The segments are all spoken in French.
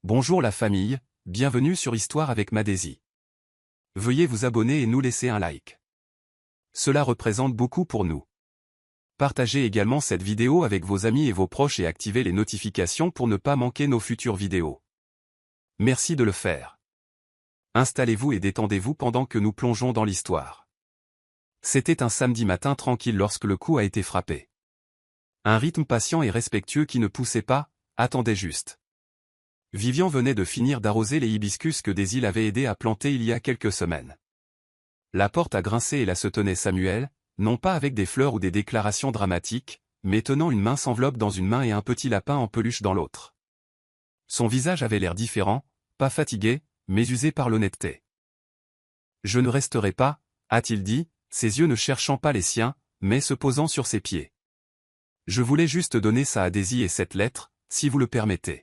Bonjour la famille, bienvenue sur Histoire avec Madésie. Veuillez vous abonner et nous laisser un like. Cela représente beaucoup pour nous. Partagez également cette vidéo avec vos amis et vos proches et activez les notifications pour ne pas manquer nos futures vidéos. Merci de le faire. Installez-vous et détendez-vous pendant que nous plongeons dans l'histoire. C'était un samedi matin tranquille lorsque le coup a été frappé. Un rythme patient et respectueux qui ne poussait pas, attendait juste. Vivian venait de finir d'arroser les hibiscus que Daisy l'avait aidé à planter il y a quelques semaines. La porte a grincé et là se tenait Samuel, non pas avec des fleurs ou des déclarations dramatiques, mais tenant une mince enveloppe dans une main et un petit lapin en peluche dans l'autre. Son visage avait l'air différent, pas fatigué, mais usé par l'honnêteté. « Je ne resterai pas », a-t-il dit, ses yeux ne cherchant pas les siens, mais se posant sur ses pieds. « Je voulais juste donner ça à Daisy et cette lettre, si vous le permettez. »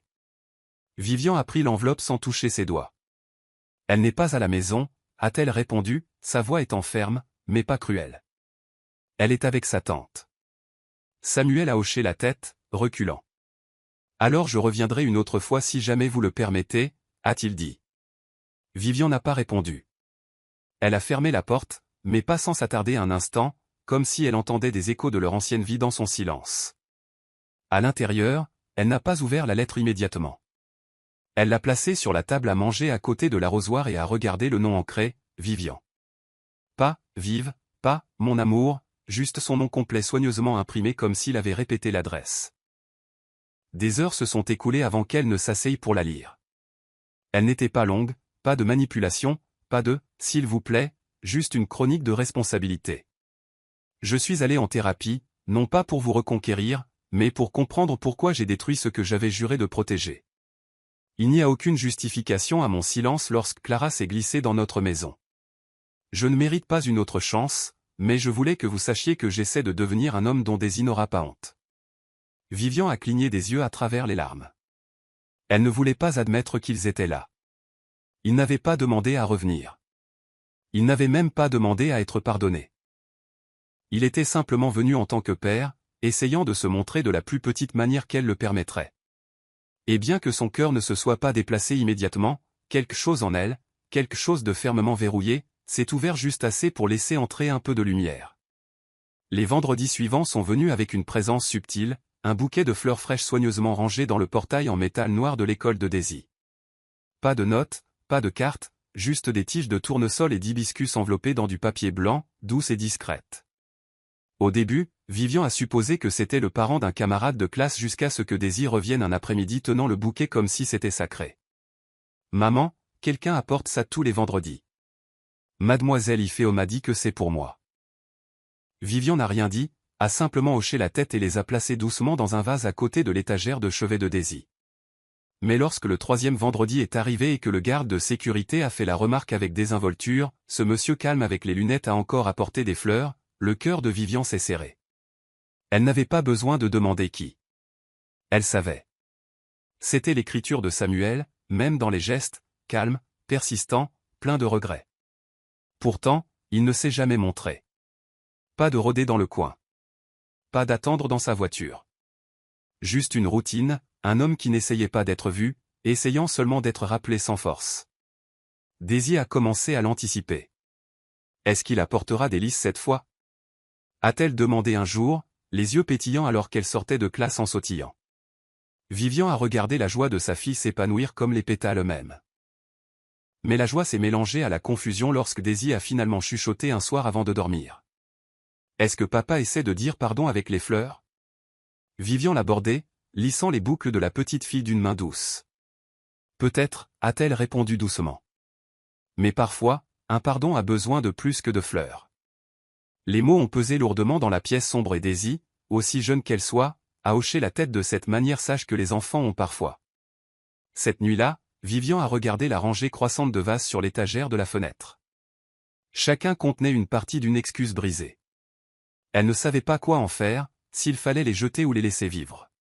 Vivian a pris l'enveloppe sans toucher ses doigts. « Elle n'est pas à la maison », a-t-elle répondu, sa voix étant ferme, mais pas cruelle. « Elle est avec sa tante. » Samuel a hoché la tête, reculant. « Alors je reviendrai une autre fois si jamais vous le permettez », a-t-il dit. Vivian n'a pas répondu. Elle a fermé la porte, mais pas sans s'attarder un instant, comme si elle entendait des échos de leur ancienne vie dans son silence. À l'intérieur, elle n'a pas ouvert la lettre immédiatement. Elle l'a placée sur la table à manger à côté de l'arrosoir et a regardé le nom ancré, Vivian. Pas, Vive, pas, mon amour, juste son nom complet soigneusement imprimé comme s'il avait répété l'adresse. Des heures se sont écoulées avant qu'elle ne s'asseye pour la lire. Elle n'était pas longue, pas de manipulation, pas de « s'il vous plaît », juste une chronique de responsabilité. Je suis allé en thérapie, non pas pour vous reconquérir, mais pour comprendre pourquoi j'ai détruit ce que j'avais juré de protéger. Il n'y a aucune justification à mon silence lorsque Clara s'est glissée dans notre maison. Je ne mérite pas une autre chance, mais je voulais que vous sachiez que j'essaie de devenir un homme dont Daisy n'aura pas honte. Vivian a cligné des yeux à travers les larmes. Elle ne voulait pas admettre qu'ils étaient là. Ils n'avaient pas demandé à revenir. Ils n'avaient même pas demandé à être pardonnés. Il était simplement venu en tant que père, essayant de se montrer de la plus petite manière qu'elle le permettrait. Et bien que son cœur ne se soit pas déplacé immédiatement, quelque chose en elle, quelque chose de fermement verrouillé, s'est ouvert juste assez pour laisser entrer un peu de lumière. Les vendredis suivants sont venus avec une présence subtile, un bouquet de fleurs fraîches soigneusement rangées dans le portail en métal noir de l'école de Daisy. Pas de notes, pas de cartes, juste des tiges de tournesol et d'hibiscus enveloppées dans du papier blanc, douces et discrètes. Au début, Vivian a supposé que c'était le parent d'un camarade de classe jusqu'à ce que Daisy revienne un après-midi tenant le bouquet comme si c'était sacré. « Maman, quelqu'un apporte ça tous les vendredis. Mademoiselle Iféo m'a dit que c'est pour moi. » Vivian n'a rien dit, a simplement hoché la tête et les a placés doucement dans un vase à côté de l'étagère de chevet de Daisy. Mais lorsque le troisième vendredi est arrivé et que le garde de sécurité a fait la remarque avec désinvolture, ce monsieur calme avec les lunettes a encore apporté des fleurs, le cœur de Vivian s'est serré. Elle n'avait pas besoin de demander qui. Elle savait. C'était l'écriture de Samuel, même dans les gestes, calme, persistant, plein de regrets. Pourtant, il ne s'est jamais montré. Pas de rôder dans le coin. Pas d'attendre dans sa voiture. Juste une routine, un homme qui n'essayait pas d'être vu, essayant seulement d'être rappelé sans force. Daisy a commencé à l'anticiper. Est-ce qu'il apportera des lys cette fois? A-t-elle demandé un jour, les yeux pétillants alors qu'elle sortait de classe en sautillant. Vivian a regardé la joie de sa fille s'épanouir comme les pétales eux-mêmes. Mais la joie s'est mélangée à la confusion lorsque Daisy a finalement chuchoté un soir avant de dormir. Est-ce que papa essaie de dire pardon avec les fleurs? Vivian l'abordait, lissant les boucles de la petite fille d'une main douce. Peut-être, a-t-elle répondu doucement. Mais parfois, un pardon a besoin de plus que de fleurs. Les mots ont pesé lourdement dans la pièce sombre et Daisy, aussi jeune qu'elle soit, a hoché la tête de cette manière sage que les enfants ont parfois. Cette nuit-là, Vivian a regardé la rangée croissante de vases sur l'étagère de la fenêtre. Chacun contenait une partie d'une excuse brisée. Elle ne savait pas quoi en faire, s'il fallait les jeter ou les laisser vivre.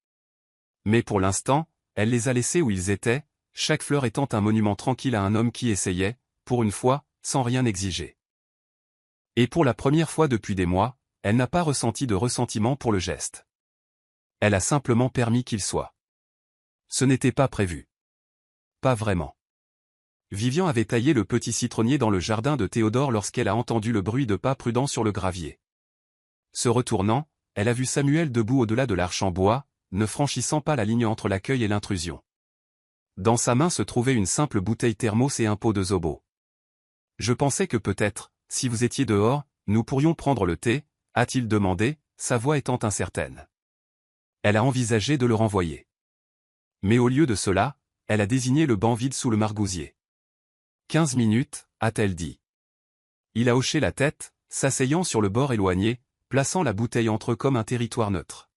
Mais pour l'instant, elle les a laissés où ils étaient, chaque fleur étant un monument tranquille à un homme qui essayait, pour une fois, sans rien exiger. Et pour la première fois depuis des mois, elle n'a pas ressenti de ressentiment pour le geste. Elle a simplement permis qu'il soit. Ce n'était pas prévu. pas vraiment. Vivian avait taillé le petit citronnier dans le jardin de Théodore lorsqu'elle a entendu le bruit de pas prudents sur le gravier. Se retournant, elle a vu Samuel debout au-delà de l'arche en bois, ne franchissant pas la ligne entre l'accueil et l'intrusion. Dans sa main se trouvait une simple bouteille thermos et un pot de zobo. « Je pensais que peut-être, si vous étiez dehors, nous pourrions prendre le thé », a-t-il demandé, sa voix étant incertaine. Elle a envisagé de le renvoyer. Mais au lieu de cela, elle a désigné le banc vide sous le margousier. « 15 minutes, a-t-elle dit. Il a hoché la tête, s'asseyant sur le bord éloigné, plaçant la bouteille entre eux comme un territoire neutre.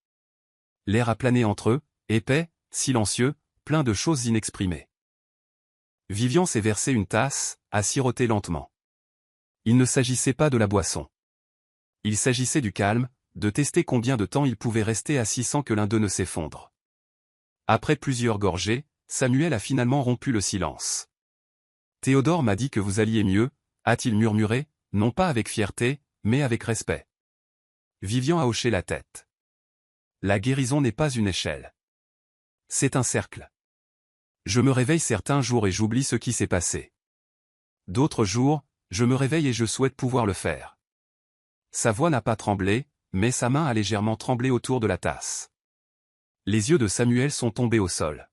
L'air a plané entre eux, épais, silencieux, plein de choses inexprimées. Vivian s'est versé une tasse, a siroté lentement. Il ne s'agissait pas de la boisson. Il s'agissait du calme, de tester combien de temps il pouvait rester assis sans que l'un d'eux ne s'effondre. Après plusieurs gorgées, Samuel a finalement rompu le silence. « Théodore m'a dit que vous alliez mieux », a-t-il murmuré, non pas avec fierté, mais avec respect. Vivian a hoché la tête. La guérison n'est pas une échelle. C'est un cercle. Je me réveille certains jours et j'oublie ce qui s'est passé. D'autres jours, je me réveille et je souhaite pouvoir le faire. Sa voix n'a pas tremblé, mais sa main a légèrement tremblé autour de la tasse. Les yeux de Samuel sont tombés au sol.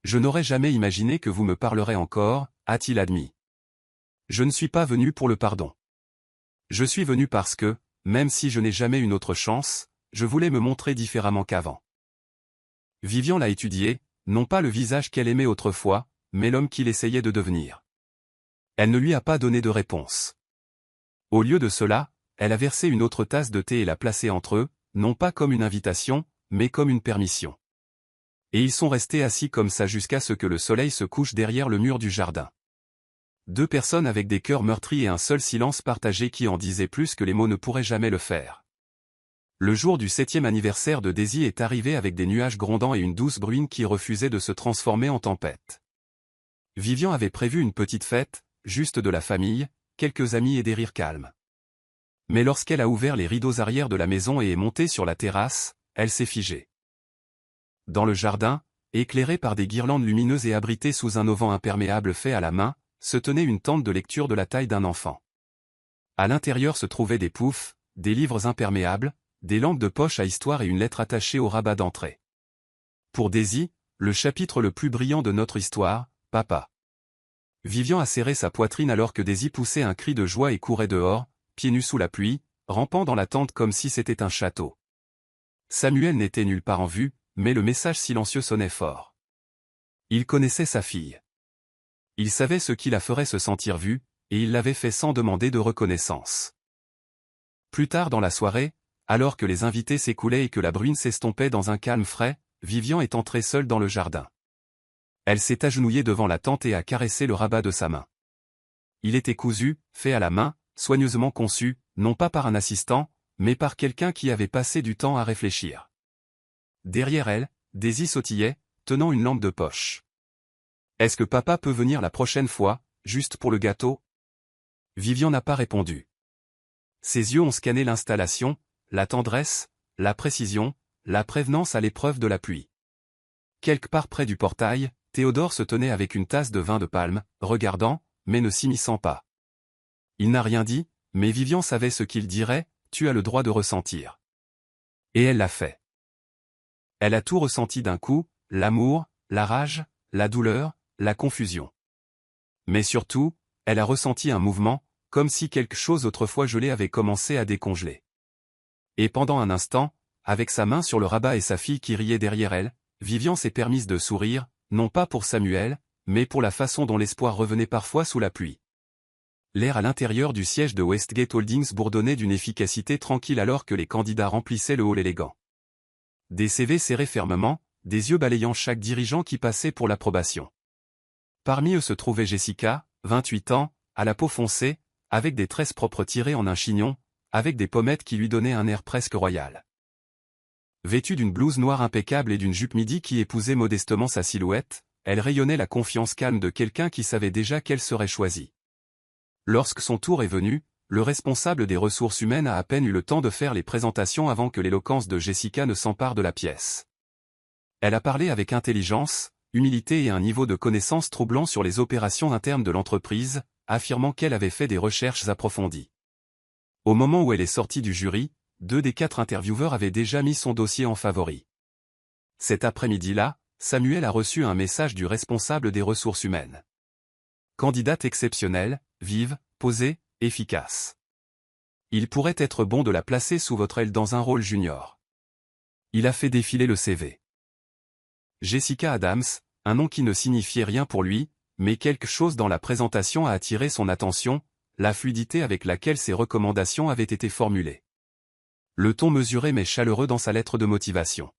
Je n'aurais jamais imaginé que vous me parlerez encore, a-t-il admis. Je ne suis pas venu pour le pardon. Je suis venu parce que, même si je n'ai jamais une autre chance, je voulais me montrer différemment qu'avant. Vivian l'a étudié, non pas le visage qu'elle aimait autrefois, mais l'homme qu'il essayait de devenir. Elle ne lui a pas donné de réponse. Au lieu de cela, elle a versé une autre tasse de thé et l'a placée entre eux, non pas comme une invitation, mais comme une permission. Et ils sont restés assis comme ça jusqu'à ce que le soleil se couche derrière le mur du jardin. Deux personnes avec des cœurs meurtris et un seul silence partagé qui en disait plus que les mots ne pourraient jamais le faire. Le jour du 7e anniversaire de Daisy est arrivé avec des nuages grondants et une douce bruine qui refusait de se transformer en tempête. Vivian avait prévu une petite fête, juste de la famille, quelques amis et des rires calmes. Mais lorsqu'elle a ouvert les rideaux arrière de la maison et est montée sur la terrasse, elle s'est figée. Dans le jardin, éclairé par des guirlandes lumineuses et abrité sous un auvent imperméable fait à la main, se tenait une tente de lecture de la taille d'un enfant. À l'intérieur se trouvaient des poufs, des livres imperméables, des lampes de poche à histoire et une lettre attachée au rabat d'entrée. Pour Daisy, le chapitre le plus brillant de notre histoire, papa. Vivian a serré sa poitrine alors que Daisy poussait un cri de joie et courait dehors, pieds nus sous la pluie, rampant dans la tente comme si c'était un château. Samuel n'était nulle part en vue, mais le message silencieux sonnait fort. Il connaissait sa fille. Il savait ce qui la ferait se sentir vue, et il l'avait fait sans demander de reconnaissance. Plus tard dans la soirée, alors que les invités s'écoulaient et que la bruine s'estompait dans un calme frais, Vivian est entrée seule dans le jardin. Elle s'est agenouillée devant la tente et a caressé le rabat de sa main. Il était cousu, fait à la main, soigneusement conçu, non pas par un assistant, mais par quelqu'un qui avait passé du temps à réfléchir. Derrière elle, Daisy sautillait, tenant une lampe de poche. « Est-ce que papa peut venir la prochaine fois, juste pour le gâteau ?» Vivian n'a pas répondu. Ses yeux ont scanné l'installation, la tendresse, la précision, la prévenance à l'épreuve de la pluie. Quelque part près du portail, Théodore se tenait avec une tasse de vin de palme, regardant, mais ne s'immisçant pas. Il n'a rien dit, mais Vivian savait ce qu'il dirait, « Tu as le droit de ressentir. » Et elle l'a fait. Elle a tout ressenti d'un coup, l'amour, la rage, la douleur, la confusion. Mais surtout, elle a ressenti un mouvement, comme si quelque chose autrefois gelé avait commencé à décongeler. Et pendant un instant, avec sa main sur le rabat et sa fille qui riait derrière elle, Vivian s'est permise de sourire, non pas pour Samuel, mais pour la façon dont l'espoir revenait parfois sous la pluie. L'air à l'intérieur du siège de Westgate Holdings bourdonnait d'une efficacité tranquille alors que les candidats remplissaient le hall élégant. Des CV serrés fermement, des yeux balayant chaque dirigeant qui passait pour l'approbation. Parmi eux se trouvait Jessica, 28 ans, à la peau foncée, avec des tresses propres tirées en un chignon, avec des pommettes qui lui donnaient un air presque royal. Vêtue d'une blouse noire impeccable et d'une jupe midi qui épousait modestement sa silhouette, elle rayonnait la confiance calme de quelqu'un qui savait déjà qu'elle serait choisie. Lorsque son tour est venu, le responsable des ressources humaines a à peine eu le temps de faire les présentations avant que l'éloquence de Jessica ne s'empare de la pièce. Elle a parlé avec intelligence, humilité et un niveau de connaissance troublant sur les opérations internes de l'entreprise, affirmant qu'elle avait fait des recherches approfondies. Au moment où elle est sortie du jury, 2 des 4 intervieweurs avaient déjà mis son dossier en favori. Cet après-midi-là, Samuel a reçu un message du responsable des ressources humaines. Candidate exceptionnelle, vive, posée, efficace. Il pourrait être bon de la placer sous votre aile dans un rôle junior. Il a fait défiler le CV. Jessica Adams, un nom qui ne signifiait rien pour lui, mais quelque chose dans la présentation a attiré son attention, la fluidité avec laquelle ses recommandations avaient été formulées. Le ton mesuré mais chaleureux dans sa lettre de motivation.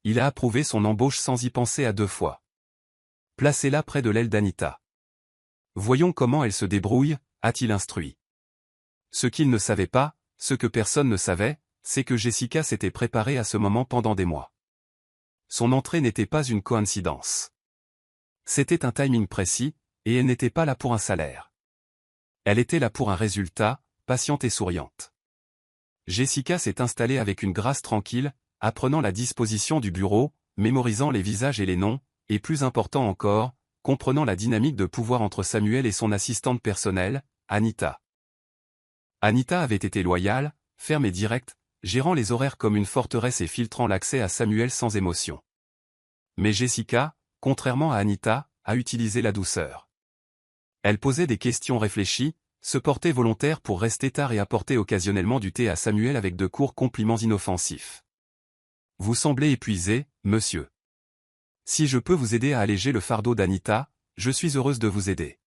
Il a approuvé son embauche sans y penser à 2 fois. Placez-la près de l'aile d'Anita. Voyons comment elle se débrouille, a-t-il instruit. Ce qu'il ne savait pas, ce que personne ne savait, c'est que Jessica s'était préparée à ce moment pendant des mois. Son entrée n'était pas une coïncidence. C'était un timing précis, et elle n'était pas là pour un salaire. Elle était là pour un résultat, patiente et souriante. Jessica s'est installée avec une grâce tranquille, apprenant la disposition du bureau, mémorisant les visages et les noms, et plus important encore, comprenant la dynamique de pouvoir entre Samuel et son assistante personnelle, Anita. Anita avait été loyale, ferme et directe, gérant les horaires comme une forteresse et filtrant l'accès à Samuel sans émotion. Mais Jessica, contrairement à Anita, a utilisé la douceur. Elle posait des questions réfléchies, se portait volontaire pour rester tard et apporter occasionnellement du thé à Samuel avec de courts compliments inoffensifs. « Vous semblez épuisé, monsieur. Si je peux vous aider à alléger le fardeau d'Anita, je suis heureuse de vous aider. »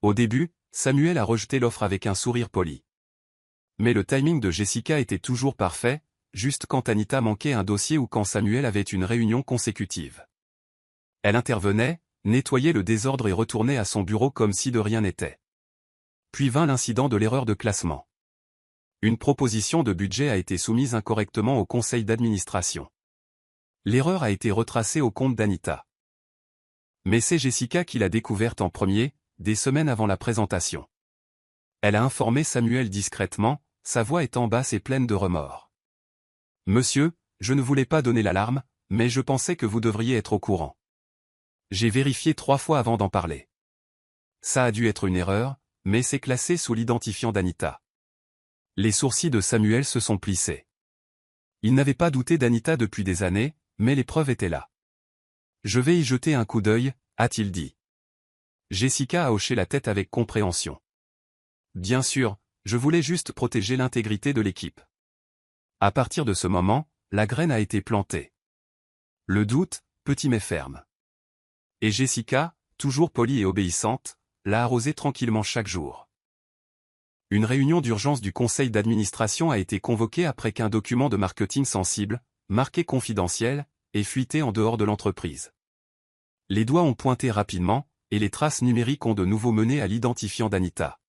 Au début, Samuel a rejeté l'offre avec un sourire poli. Mais le timing de Jessica était toujours parfait, juste quand Anita manquait un dossier ou quand Samuel avait une réunion consécutive. Elle intervenait, nettoyait le désordre et retournait à son bureau comme si de rien n'était. Puis vint l'incident de l'erreur de classement. Une proposition de budget a été soumise incorrectement au conseil d'administration. L'erreur a été retracée au compte d'Anita. Mais c'est Jessica qui l'a découverte en premier, des semaines avant la présentation. Elle a informé Samuel discrètement, sa voix étant basse et pleine de remords. « Monsieur, je ne voulais pas donner l'alarme, mais je pensais que vous devriez être au courant. J'ai vérifié 3 fois avant d'en parler. Ça a dû être une erreur, mais c'est classé sous l'identifiant d'Anita. » Les sourcils de Samuel se sont plissés. Il n'avait pas douté d'Anita depuis des années, mais les preuves étaient là. « Je vais y jeter un coup d'œil, a-t-il dit. Jessica a hoché la tête avec compréhension. « Bien sûr, je voulais juste protéger l'intégrité de l'équipe. » À partir de ce moment, la graine a été plantée. Le doute, petit mais ferme. Et Jessica, toujours polie et obéissante, l'a arrosé tranquillement chaque jour. Une réunion d'urgence du conseil d'administration a été convoquée après qu'un document de marketing sensible, marqué confidentiel, ait fuité en dehors de l'entreprise. Les doigts ont pointé rapidement, et les traces numériques ont de nouveau mené à l'identifiant d'Anita.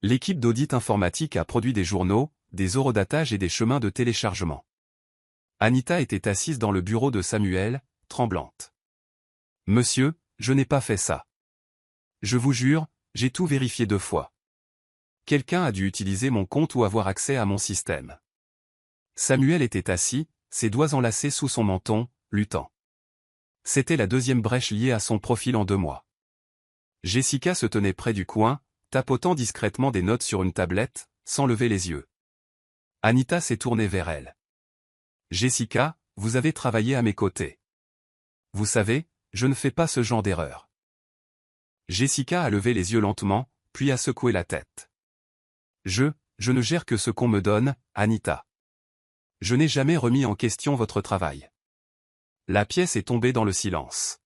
L'équipe d'audit informatique a produit des journaux, des eurodatages et des chemins de téléchargement. Anita était assise dans le bureau de Samuel, tremblante. « Monsieur, je n'ai pas fait ça. Je vous jure, j'ai tout vérifié 2 fois. Quelqu'un a dû utiliser mon compte ou avoir accès à mon système. » Samuel était assis, ses doigts enlacés sous son menton, luttant. C'était la 2e brèche liée à son profil en 2 mois. Jessica se tenait près du coin, tapotant discrètement des notes sur une tablette, sans lever les yeux. Anita s'est tournée vers elle. « Jessica, vous avez travaillé à mes côtés. Vous savez, je ne fais pas ce genre d'erreur. » Jessica a levé les yeux lentement, puis a secoué la tête. « Je ne gère que ce qu'on me donne, Anita. Je n'ai jamais remis en question votre travail. » La pièce est tombée dans le silence.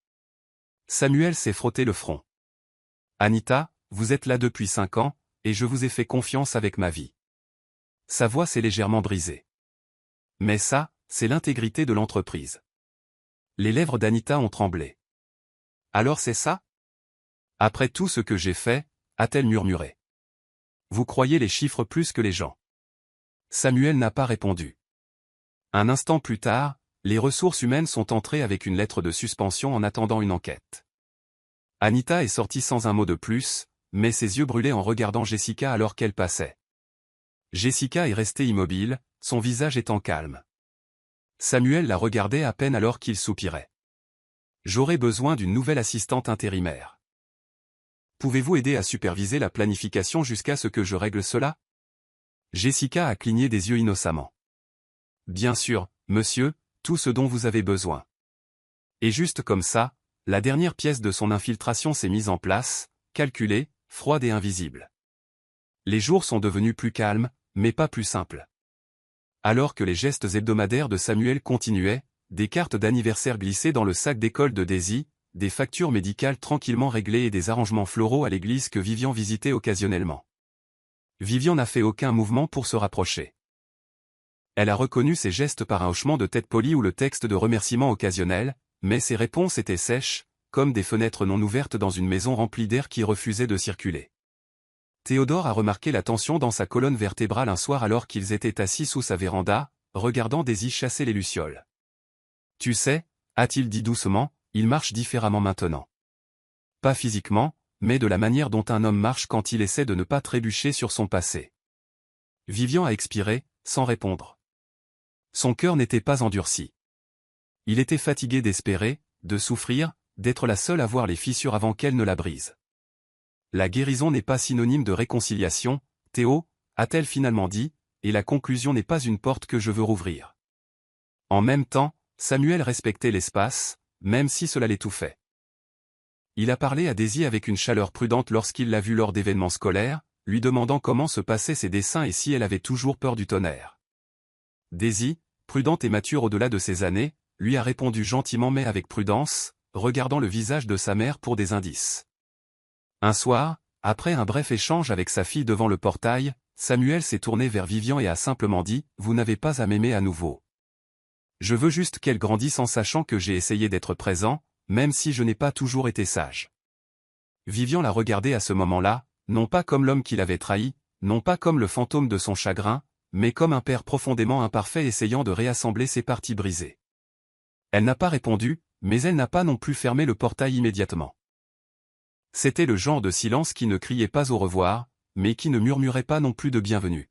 Samuel s'est frotté le front. « Anita, vous êtes là depuis 5 ans, et je vous ai fait confiance avec ma vie. » Sa voix s'est légèrement brisée. « Mais ça, c'est l'intégrité de l'entreprise. » Les lèvres d'Anita ont tremblé. « Alors c'est ça ? Après tout ce que j'ai fait, a-t-elle murmuré. Vous croyez les chiffres plus que les gens. » Samuel n'a pas répondu. Un instant plus tard, les ressources humaines sont entrées avec une lettre de suspension en attendant une enquête. Anita est sortie sans un mot de plus, mais ses yeux brûlaient en regardant Jessica alors qu'elle passait. Jessica est restée immobile, son visage étant calme. Samuel la regardait à peine alors qu'il soupirait. J'aurai besoin d'une nouvelle assistante intérimaire. Pouvez-vous aider à superviser la planification jusqu'à ce que je règle cela? Jessica a cligné des yeux innocemment. Bien sûr, monsieur, tout ce dont vous avez besoin. Et juste comme ça, la dernière pièce de son infiltration s'est mise en place, calculée, froide et invisible. Les jours sont devenus plus calmes, mais pas plus simples. Alors que les gestes hebdomadaires de Samuel continuaient, des cartes d'anniversaire glissaient dans le sac d'école de Daisy, des factures médicales tranquillement réglées et des arrangements floraux à l'église que Vivian visitait occasionnellement. Vivian n'a fait aucun mouvement pour se rapprocher. Elle a reconnu ses gestes par un hochement de tête poli ou le texte de remerciement occasionnel, mais ses réponses étaient sèches, comme des fenêtres non ouvertes dans une maison remplie d'air qui refusait de circuler. Théodore a remarqué la tension dans sa colonne vertébrale un soir alors qu'ils étaient assis sous sa véranda, regardant Daisy chasser les lucioles. « Tu sais, » a-t-il dit doucement, « il marche différemment maintenant. Pas physiquement, mais de la manière dont un homme marche quand il essaie de ne pas trébucher sur son passé. » Vivian a expiré, sans répondre. Son cœur n'était pas endurci. Il était fatigué d'espérer, de souffrir, d'être la seule à voir les fissures avant qu'elle ne la brise. La guérison n'est pas synonyme de réconciliation, Théo, a-t-elle finalement dit, et la conclusion n'est pas une porte que je veux rouvrir. En même temps, Samuel respectait l'espace, même si cela l'étouffait. Il a parlé à Daisy avec une chaleur prudente lorsqu'il l'a vue lors d'événements scolaires, lui demandant comment se passaient ses dessins et si elle avait toujours peur du tonnerre. Daisy, prudente et mature au-delà de ses années, lui a répondu gentiment mais avec prudence, regardant le visage de sa mère pour des indices. Un soir, après un bref échange avec sa fille devant le portail, Samuel s'est tourné vers Vivian et a simplement dit « Vous n'avez pas à m'aimer à nouveau. Je veux juste qu'elle grandisse en sachant que j'ai essayé d'être présent, même si je n'ai pas toujours été sage. » Vivian l'a regardé à ce moment-là, non pas comme l'homme qui l'avait trahi, non pas comme le fantôme de son chagrin, mais comme un père profondément imparfait essayant de réassembler ses parties brisées. Elle n'a pas répondu, mais elle n'a pas non plus fermé le portail immédiatement. C'était le genre de silence qui ne criait pas au revoir, mais qui ne murmurait pas non plus de bienvenue.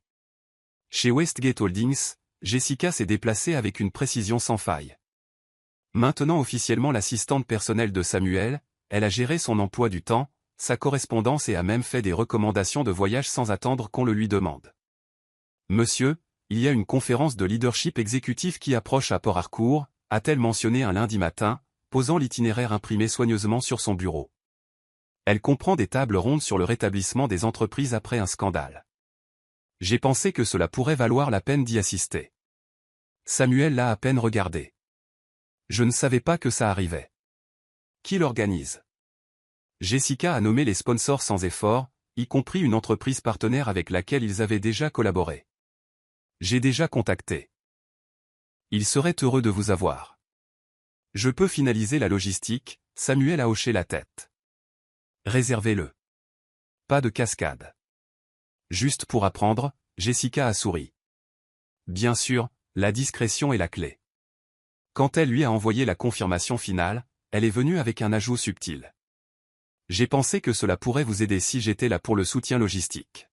Chez Westgate Holdings, Jessica s'est déplacée avec une précision sans faille. Maintenant officiellement l'assistante personnelle de Samuel, elle a géré son emploi du temps, sa correspondance et a même fait des recommandations de voyage sans attendre qu'on le lui demande. « Monsieur, il y a une conférence de leadership exécutif qui approche à Port Harcourt », a-t-elle mentionné un lundi matin, posant l'itinéraire imprimé soigneusement sur son bureau. Elle comprend des tables rondes sur le rétablissement des entreprises après un scandale. J'ai pensé que cela pourrait valoir la peine d'y assister. Samuel l'a à peine regardé. Je ne savais pas que ça arrivait. Qui l'organise? Jessica a nommé les sponsors sans effort, y compris une entreprise partenaire avec laquelle ils avaient déjà collaboré. J'ai déjà contacté. Il serait heureux de vous avoir. Je peux finaliser la logistique, Samuel a hoché la tête. Réservez-le. Pas de cascade. Juste pour apprendre, Jessica a souri. Bien sûr, la discrétion est la clé. Quand elle lui a envoyé la confirmation finale, elle est venue avec un ajout subtil. J'ai pensé que cela pourrait vous aider si j'étais là pour le soutien logistique.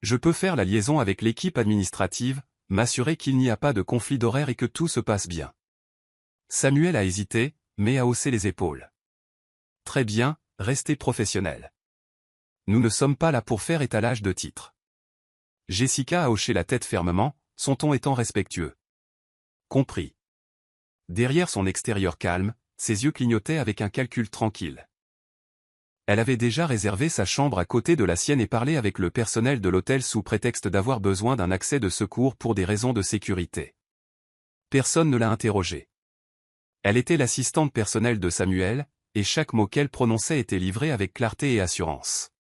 Je peux faire la liaison avec l'équipe administrative, m'assurer qu'il n'y a pas de conflit d'horaire et que tout se passe bien. Samuel a hésité, mais a haussé les épaules. Très bien, restez professionnel. Nous ne sommes pas là pour faire étalage de titres. Jessica a hoché la tête fermement, son ton étant respectueux. Compris. Derrière son extérieur calme, ses yeux clignotaient avec un calcul tranquille. Elle avait déjà réservé sa chambre à côté de la sienne et parlé avec le personnel de l'hôtel sous prétexte d'avoir besoin d'un accès de secours pour des raisons de sécurité. Personne ne l'a interrogée. Elle était l'assistante personnelle de Samuel, et chaque mot qu'elle prononçait était livré avec clarté et assurance.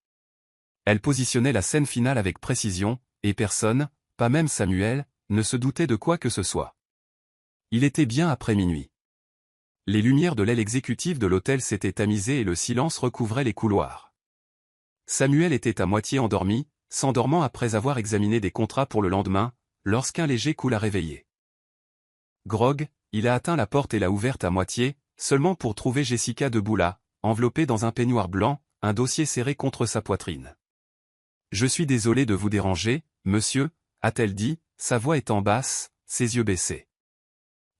Elle positionnait la scène finale avec précision, et personne, pas même Samuel, ne se doutait de quoi que ce soit. Il était bien après minuit. Les lumières de l'aile exécutive de l'hôtel s'étaient tamisées et le silence recouvrait les couloirs. Samuel était à moitié endormi, s'endormant après avoir examiné des contrats pour le lendemain, lorsqu'un léger coup l'a réveillé. Grog, il a atteint la porte et l'a ouverte à moitié, seulement pour trouver Jessica debout là, enveloppée dans un peignoir blanc, un dossier serré contre sa poitrine. « Je suis désolé de vous déranger, monsieur », a-t-elle dit, sa voix étant basse, ses yeux baissés.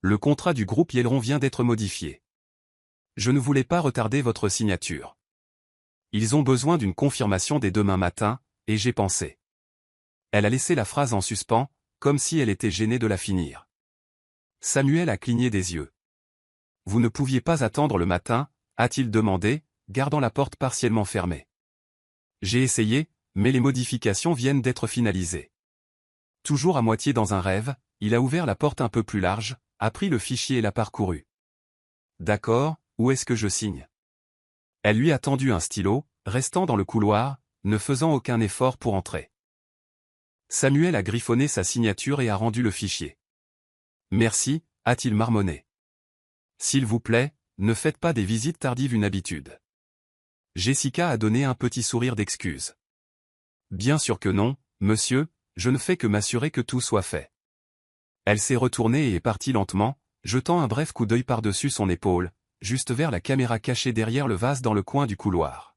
Le contrat du groupe Yelron vient d'être modifié. Je ne voulais pas retarder votre signature. Ils ont besoin d'une confirmation dès demain matin, et j'ai pensé. Elle a laissé la phrase en suspens, comme si elle était gênée de la finir. Samuel a cligné des yeux. Vous ne pouviez pas attendre le matin, a-t-il demandé, gardant la porte partiellement fermée. J'ai essayé, mais les modifications viennent d'être finalisées. Toujours à moitié dans un rêve, il a ouvert la porte un peu plus large, a pris le fichier et l'a parcouru. D'accord, où est-ce que je signe? Elle lui a tendu un stylo, restant dans le couloir, ne faisant aucun effort pour entrer. Samuel a griffonné sa signature et a rendu le fichier. Merci, a-t-il marmonné. S'il vous plaît, ne faites pas des visites tardives une habitude. Jessica a donné un petit sourire d'excuse. Bien sûr que non, monsieur, je ne fais que m'assurer que tout soit fait. Elle s'est retournée et est partie lentement, jetant un bref coup d'œil par-dessus son épaule, juste vers la caméra cachée derrière le vase dans le coin du couloir.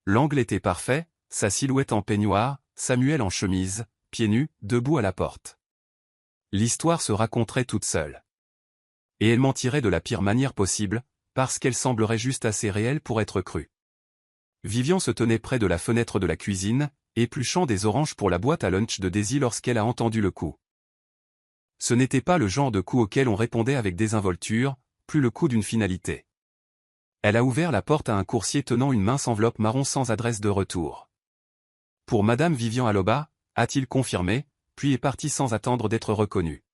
L'angle était parfait, sa silhouette en peignoir, Samuel en chemise, pieds nus, debout à la porte. L'histoire se raconterait toute seule. Et elle mentirait de la pire manière possible, parce qu'elle semblerait juste assez réelle pour être crue. Vivian se tenait près de la fenêtre de la cuisine, épluchant des oranges pour la boîte à lunch de Daisy lorsqu'elle a entendu le coup. Ce n'était pas le genre de coup auquel on répondait avec désinvolture, plus le coup d'une finalité. Elle a ouvert la porte à un coursier tenant une mince enveloppe marron sans adresse de retour. Pour Madame Vivian Aloba, a-t-il confirmé, puis est parti sans attendre d'être reconnu.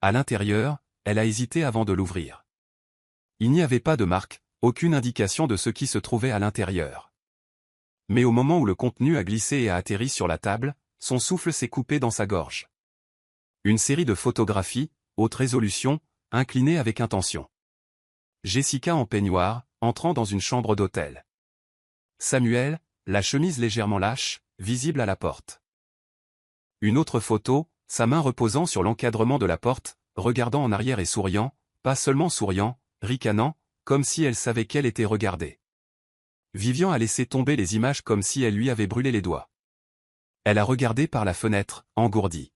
À l'intérieur, elle a hésité avant de l'ouvrir. Il n'y avait pas de marque, aucune indication de ce qui se trouvait à l'intérieur. Mais au moment où le contenu a glissé et a atterri sur la table, son souffle s'est coupé dans sa gorge. Une série de photographies, haute résolution, inclinées avec intention. Jessica en peignoir, entrant dans une chambre d'hôtel. Samuel, la chemise légèrement lâche, visible à la porte. Une autre photo, sa main reposant sur l'encadrement de la porte, regardant en arrière et souriant, pas seulement souriant, ricanant, comme si elle savait qu'elle était regardée. Vivian a laissé tomber les images comme si elle lui avait brûlé les doigts. Elle a regardé par la fenêtre, engourdie.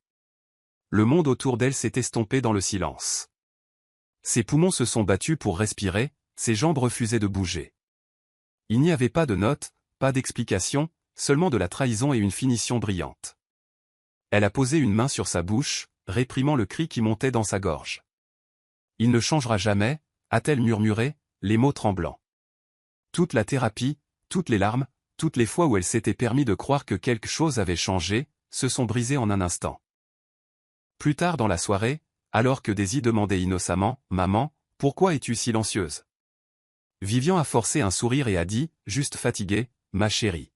Le monde autour d'elle s'est estompé dans le silence. Ses poumons se sont battus pour respirer, ses jambes refusaient de bouger. Il n'y avait pas de notes, pas d'explication, seulement de la trahison et une finition brillante. Elle a posé une main sur sa bouche, réprimant le cri qui montait dans sa gorge. Il ne changera jamais, a-t-elle murmuré, les mots tremblants. Toute la thérapie, toutes les larmes, toutes les fois où elle s'était permis de croire que quelque chose avait changé, se sont brisées en un instant. Plus tard dans la soirée, alors que Daisy demandait innocemment, « Maman, pourquoi es-tu silencieuse ?» Vivian a forcé un sourire et a dit, juste fatiguée, « Ma chérie. »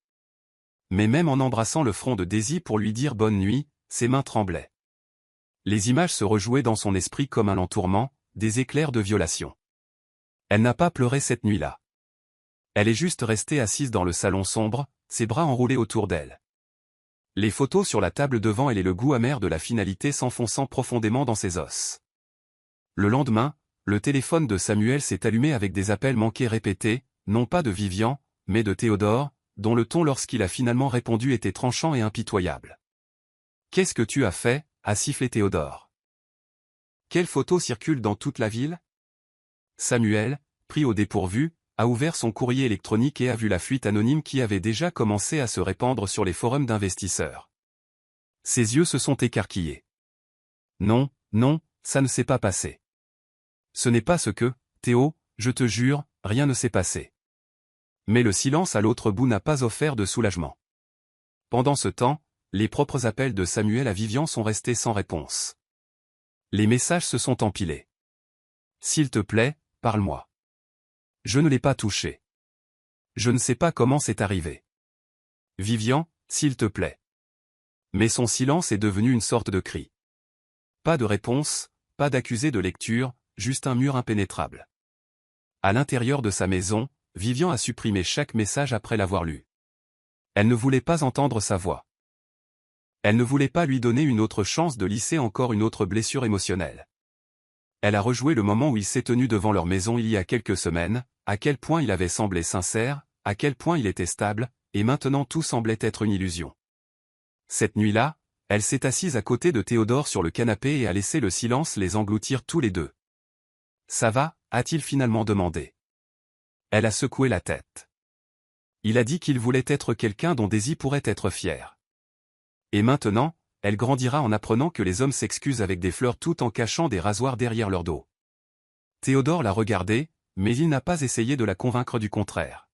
Mais même en embrassant le front de Daisy pour lui dire bonne nuit, ses mains tremblaient. Les images se rejouaient dans son esprit comme un entourement, des éclairs de violation. Elle n'a pas pleuré cette nuit-là. Elle est juste restée assise dans le salon sombre, ses bras enroulés autour d'elle. Les photos sur la table devant elle et le goût amer de la finalité s'enfonçant profondément dans ses os. Le lendemain, le téléphone de Samuel s'est allumé avec des appels manqués répétés, non pas de Vivian, mais de Théodore, dont le ton lorsqu'il a finalement répondu était tranchant et impitoyable. « Qu'est-ce que tu as fait ?» a sifflé Théodore. « Quelles photos circulent dans toute la ville ?» Samuel, pris au dépourvu, a ouvert son courrier électronique et a vu la fuite anonyme qui avait déjà commencé à se répandre sur les forums d'investisseurs. Ses yeux se sont écarquillés. Non, non, ça ne s'est pas passé. Ce n'est pas ce que, Théo, je te jure, rien ne s'est passé. Mais le silence à l'autre bout n'a pas offert de soulagement. Pendant ce temps, les propres appels de Samuel à Vivian sont restés sans réponse. Les messages se sont empilés. S'il te plaît, parle-moi. Je ne l'ai pas touché. Je ne sais pas comment c'est arrivé. Vivian, s'il te plaît. Mais son silence est devenu une sorte de cri. Pas de réponse, pas d'accusé de lecture, juste un mur impénétrable. À l'intérieur de sa maison, Vivian a supprimé chaque message après l'avoir lu. Elle ne voulait pas entendre sa voix. Elle ne voulait pas lui donner une autre chance de lisser encore une autre blessure émotionnelle. Elle a rejoué le moment où il s'est tenu devant leur maison il y a quelques semaines, à quel point il avait semblé sincère, à quel point il était stable, et maintenant tout semblait être une illusion. Cette nuit-là, elle s'est assise à côté de Théodore sur le canapé et a laissé le silence les engloutir tous les deux. « Ça va ?» a-t-il finalement demandé. Elle a secoué la tête. Il a dit qu'il voulait être quelqu'un dont Daisy pourrait être fière. Et maintenant, elle grandira en apprenant que les hommes s'excusent avec des fleurs tout en cachant des rasoirs derrière leur dos. Théodore l'a regardée, mais il n'a pas essayé de la convaincre du contraire.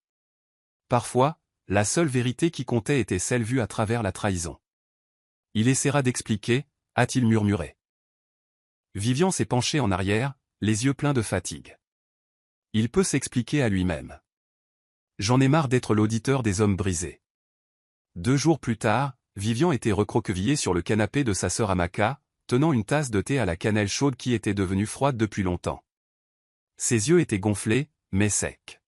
Parfois, la seule vérité qui comptait était celle vue à travers la trahison. Il essaiera d'expliquer, a-t-il murmuré. Vivian s'est penché en arrière, les yeux pleins de fatigue. Il peut s'expliquer à lui-même. J'en ai marre d'être l'auditeur des hommes brisés. 2 jours plus tard, Vivian était recroquevillée sur le canapé de sa sœur Amaka, tenant une tasse de thé à la cannelle chaude qui était devenue froide depuis longtemps. Ses yeux étaient gonflés, mais secs.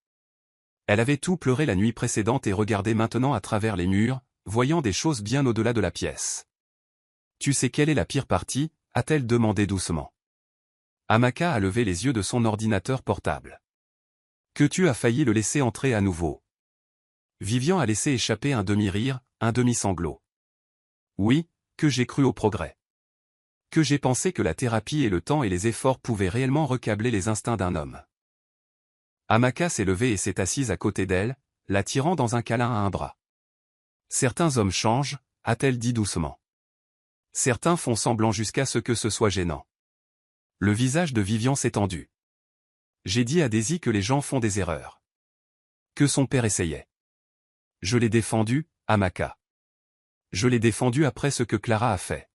Elle avait tout pleuré la nuit précédente et regardait maintenant à travers les murs, voyant des choses bien au-delà de la pièce. « Tu sais quelle est la pire partie ?» a-t-elle demandé doucement. Amaka a levé les yeux de son ordinateur portable. « Que tu as failli le laisser entrer à nouveau. » Vivian a laissé échapper un demi-rire, un demi-sanglot. « Oui, que j'ai cru au progrès. Que j'ai pensé que la thérapie et le temps et les efforts pouvaient réellement recabler les instincts d'un homme. » Amaka s'est levée et s'est assise à côté d'elle, l'attirant dans un câlin à un bras. « Certains hommes changent, » a-t-elle dit doucement. « Certains font semblant jusqu'à ce que ce soit gênant. » Le visage de Vivian s'est tendu. « J'ai dit à Daisy que les gens font des erreurs. Que son père essayait. Je l'ai défendu, Amaka. Je l'ai défendu après ce que Clara a fait. »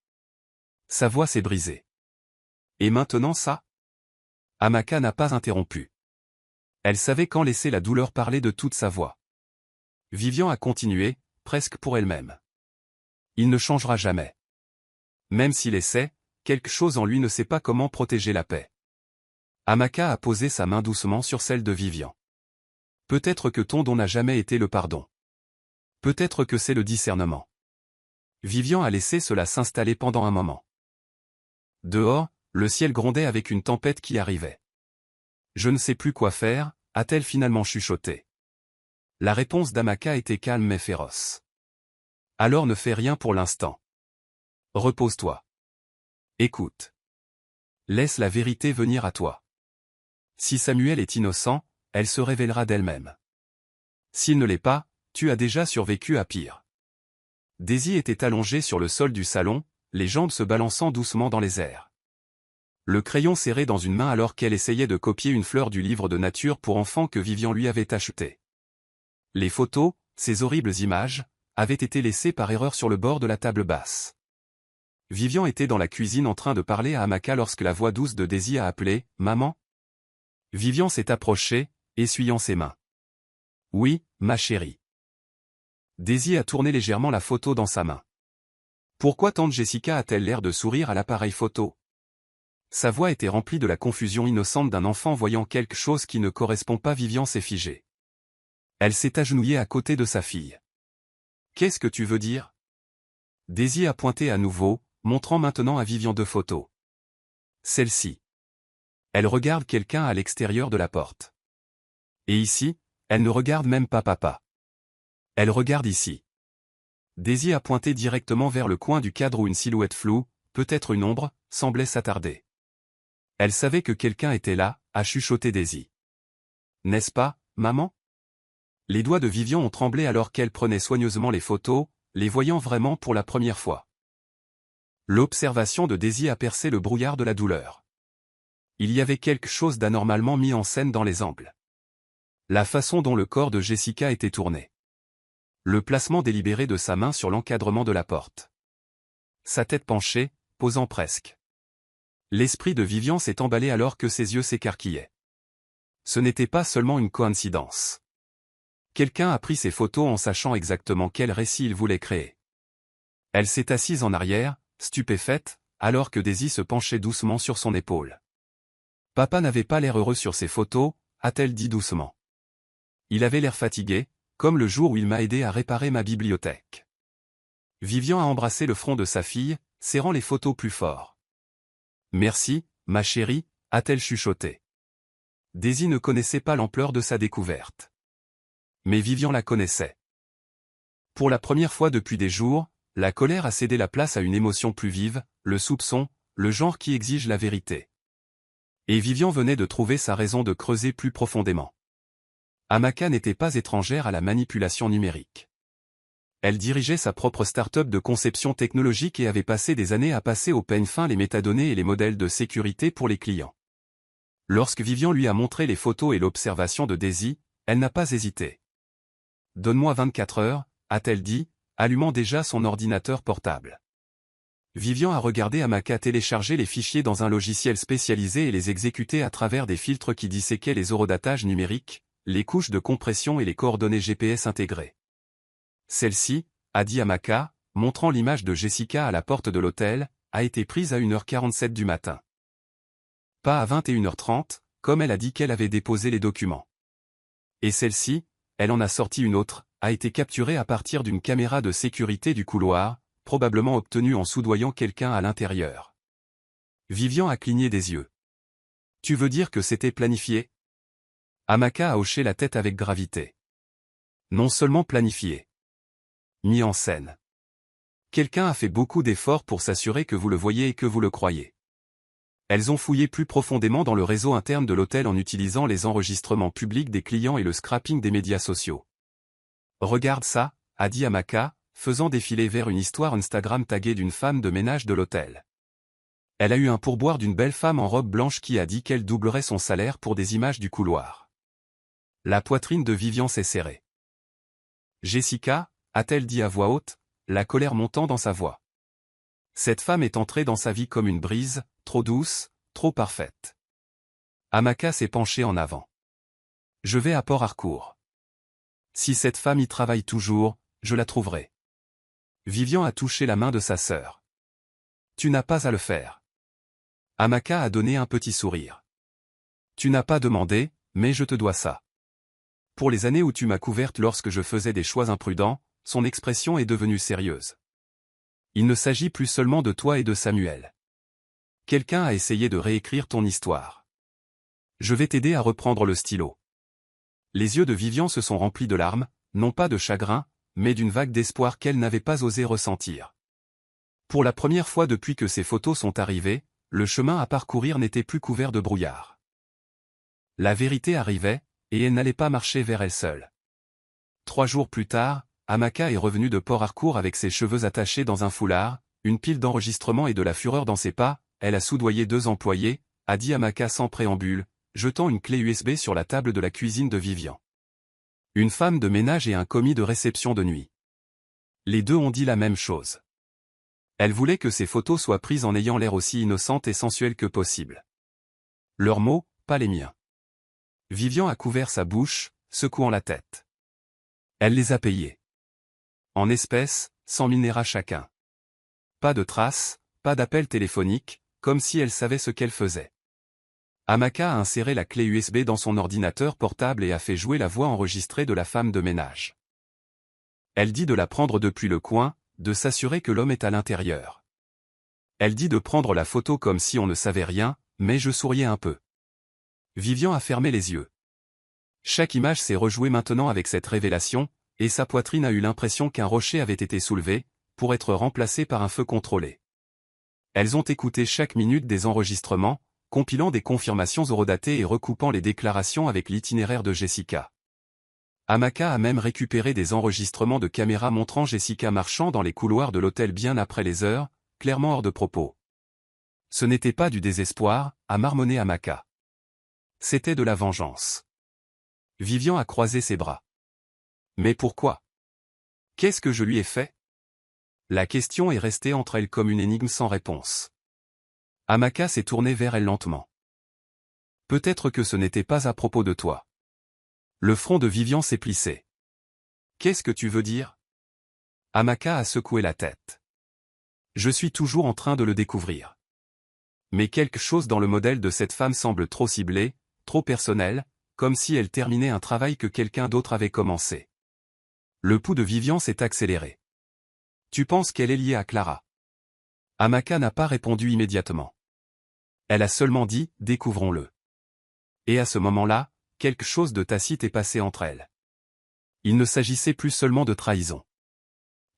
Sa voix s'est brisée. « Et maintenant ça ?» Amaka n'a pas interrompu. Elle savait quand laisser la douleur parler de toute sa voix. Vivian a continué, presque pour elle-même. « Il ne changera jamais. Même s'il essaie, quelque chose en lui ne sait pas comment protéger la paix. » Amaka a posé sa main doucement sur celle de Vivian. « Peut-être que ton don n'a jamais été le pardon. Peut-être que c'est le discernement. » Vivian a laissé cela s'installer pendant un moment. Dehors, le ciel grondait avec une tempête qui arrivait. « Je ne sais plus quoi faire », a-t-elle finalement chuchoté. La réponse d'Amaka était calme mais féroce. « Alors ne fais rien pour l'instant. Repose-toi. Écoute. Laisse la vérité venir à toi. Si Samuel est innocent, elle se révélera d'elle-même. S'il ne l'est pas, tu as déjà survécu à pire. » Daisy était allongée sur le sol du salon, les jambes se balançant doucement dans les airs. Le crayon serré dans une main alors qu'elle essayait de copier une fleur du livre de nature pour enfants que Vivian lui avait acheté. Les photos, ces horribles images, avaient été laissées par erreur sur le bord de la table basse. Vivian était dans la cuisine en train de parler à Amaka lorsque la voix douce de Daisy a appelé « Maman ?» Vivian s'est approchée, essuyant ses mains. « Oui, ma chérie. » Daisy a tourné légèrement la photo dans sa main. « Pourquoi tante Jessica a-t-elle l'air de sourire à l'appareil photo ?» Sa voix était remplie de la confusion innocente d'un enfant voyant quelque chose qui ne correspond pas. Vivian s'est figée. Elle s'est agenouillée à côté de sa fille. « Qu'est-ce que tu veux dire ?» Daisy a pointé à nouveau, montrant maintenant à Vivian 2 photos. Celle-ci. Elle regarde quelqu'un à l'extérieur de la porte. Et ici, elle ne regarde même pas papa. Elle regarde ici. Daisy a pointé directement vers le coin du cadre où une silhouette floue, peut-être une ombre, semblait s'attarder. Elle savait que quelqu'un était là, a chuchoté Daisy. « N'est-ce pas, maman ?» Les doigts de Vivian ont tremblé alors qu'elle prenait soigneusement les photos, les voyant vraiment pour la première fois. L'observation de Daisy a percé le brouillard de la douleur. Il y avait quelque chose d'anormalement mis en scène dans les angles. La façon dont le corps de Jessica était tourné. Le placement délibéré de sa main sur l'encadrement de la porte. Sa tête penchée, posant presque. L'esprit de Vivian s'est emballé alors que ses yeux s'écarquillaient. Ce n'était pas seulement une coïncidence. Quelqu'un a pris ces photos en sachant exactement quel récit il voulait créer. Elle s'est assise en arrière, stupéfaite, alors que Daisy se penchait doucement sur son épaule. « Papa n'avait pas l'air heureux sur ces photos », a-t-elle dit doucement. « Il avait l'air fatigué, comme le jour où il m'a aidé à réparer ma bibliothèque. » Vivian a embrassé le front de sa fille, serrant les photos plus fort. « Merci, ma chérie », a-t-elle chuchoté. Daisy ne connaissait pas l'ampleur de sa découverte. Mais Vivian la connaissait. Pour la première fois depuis des jours, la colère a cédé la place à une émotion plus vive, le soupçon, le genre qui exige la vérité. Et Vivian venait de trouver sa raison de creuser plus profondément. Amaka n'était pas étrangère à la manipulation numérique. Elle dirigeait sa propre start-up de conception technologique et avait passé des années à passer au peigne fin les métadonnées et les modèles de sécurité pour les clients. Lorsque Vivian lui a montré les photos et l'observation de Daisy, elle n'a pas hésité. « Donne-moi 24 heures, a-t-elle dit, allumant déjà son ordinateur portable. Vivian a regardé Amaka télécharger les fichiers dans un logiciel spécialisé et les exécuter à travers des filtres qui disséquaient les horodatages numériques, les couches de compression et les coordonnées GPS intégrées. Celle-ci, a dit Amaka, montrant l'image de Jessica à la porte de l'hôtel, a été prise à 1h47 du matin. Pas à 21h30, comme elle a dit qu'elle avait déposé les documents. Et celle-ci, elle en a sorti une autre, a été capturée à partir d'une caméra de sécurité du couloir, probablement obtenue en soudoyant quelqu'un à l'intérieur. Vivian a cligné des yeux. « Tu veux dire que c'était planifié ?» Amaka a hoché la tête avec gravité. Non seulement planifié. Mis en scène. Quelqu'un a fait beaucoup d'efforts pour s'assurer que vous le voyez et que vous le croyez. Elles ont fouillé plus profondément dans le réseau interne de l'hôtel en utilisant les enregistrements publics des clients et le scrapping des médias sociaux. « Regarde ça, a dit Amaka, faisant défiler vers une histoire Instagram taguée d'une femme de ménage de l'hôtel. Elle a eu un pourboire d'une belle femme en robe blanche qui a dit qu'elle doublerait son salaire pour des images du couloir. La poitrine de Vivian s'est serrée. « Jessica, a-t-elle dit à voix haute, la colère montant dans sa voix. Cette femme est entrée dans sa vie comme une brise, trop douce, trop parfaite. Amaka s'est penchée en avant. « Je vais à Port Harcourt. Si cette femme y travaille toujours, je la trouverai. » Vivian a touché la main de sa sœur. « Tu n'as pas à le faire. » Amaka a donné un petit sourire. « Tu n'as pas demandé, mais je te dois ça. Pour les années où tu m'as couverte lorsque je faisais des choix imprudents, » son expression est devenue sérieuse. « Il ne s'agit plus seulement de toi et de Samuel. Quelqu'un a essayé de réécrire ton histoire. Je vais t'aider à reprendre le stylo. » Les yeux de Vivian se sont remplis de larmes, non pas de chagrin, mais d'une vague d'espoir qu'elle n'avait pas osé ressentir. Pour la première fois depuis que ces photos sont arrivées, le chemin à parcourir n'était plus couvert de brouillard. La vérité arrivait, et elle n'allait pas marcher vers elle seule. 3 jours plus tard, Amaka est revenue de Port Harcourt avec ses cheveux attachés dans un foulard, une pile d'enregistrements et de la fureur dans ses pas. Elle a soudoyé 2 employés, a dit Amaka sans préambule, jetant une clé USB sur la table de la cuisine de Vivian. Une femme de ménage et un commis de réception de nuit. Les deux ont dit la même chose. Elle voulait que ces photos soient prises en ayant l'air aussi innocente et sensuelle que possible. Leurs mots, pas les miens. Vivian a couvert sa bouche, secouant la tête. Elle les a payés. En espèces, 100 000 Naira chacun. Pas de traces, pas d'appel téléphonique, comme si elle savait ce qu'elle faisait. Amaka a inséré la clé USB dans son ordinateur portable et a fait jouer la voix enregistrée de la femme de ménage. Elle dit de la prendre depuis le coin, de s'assurer que l'homme est à l'intérieur. Elle dit de prendre la photo comme si on ne savait rien, mais je souriais un peu. Vivian a fermé les yeux. Chaque image s'est rejouée maintenant avec cette révélation, et sa poitrine a eu l'impression qu'un rocher avait été soulevé, pour être remplacé par un feu contrôlé. Elles ont écouté chaque minute des enregistrements, compilant des confirmations horodatées et recoupant les déclarations avec l'itinéraire de Jessica. Amaka a même récupéré des enregistrements de caméras montrant Jessica marchant dans les couloirs de l'hôtel bien après les heures, clairement hors de propos. Ce n'était pas du désespoir, a marmonné Amaka. C'était de la vengeance. Vivian a croisé ses bras. Mais pourquoi? Qu'est-ce que je lui ai fait? La question est restée entre elles comme une énigme sans réponse. Amaka s'est tournée vers elle lentement. Peut-être que ce n'était pas à propos de toi. Le front de Vivian s'est plissé. Qu'est-ce que tu veux dire? Amaka a secoué la tête. Je suis toujours en train de le découvrir. Mais quelque chose dans le modèle de cette femme semble trop ciblé, trop personnel, comme si elle terminait un travail que quelqu'un d'autre avait commencé. Le pouls de Vivian s'est accéléré. Tu penses qu'elle est liée à Clara? Amaka n'a pas répondu immédiatement. Elle a seulement dit « découvrons-le ». Et à ce moment-là, quelque chose de tacite est passé entre elles. Il ne s'agissait plus seulement de trahison.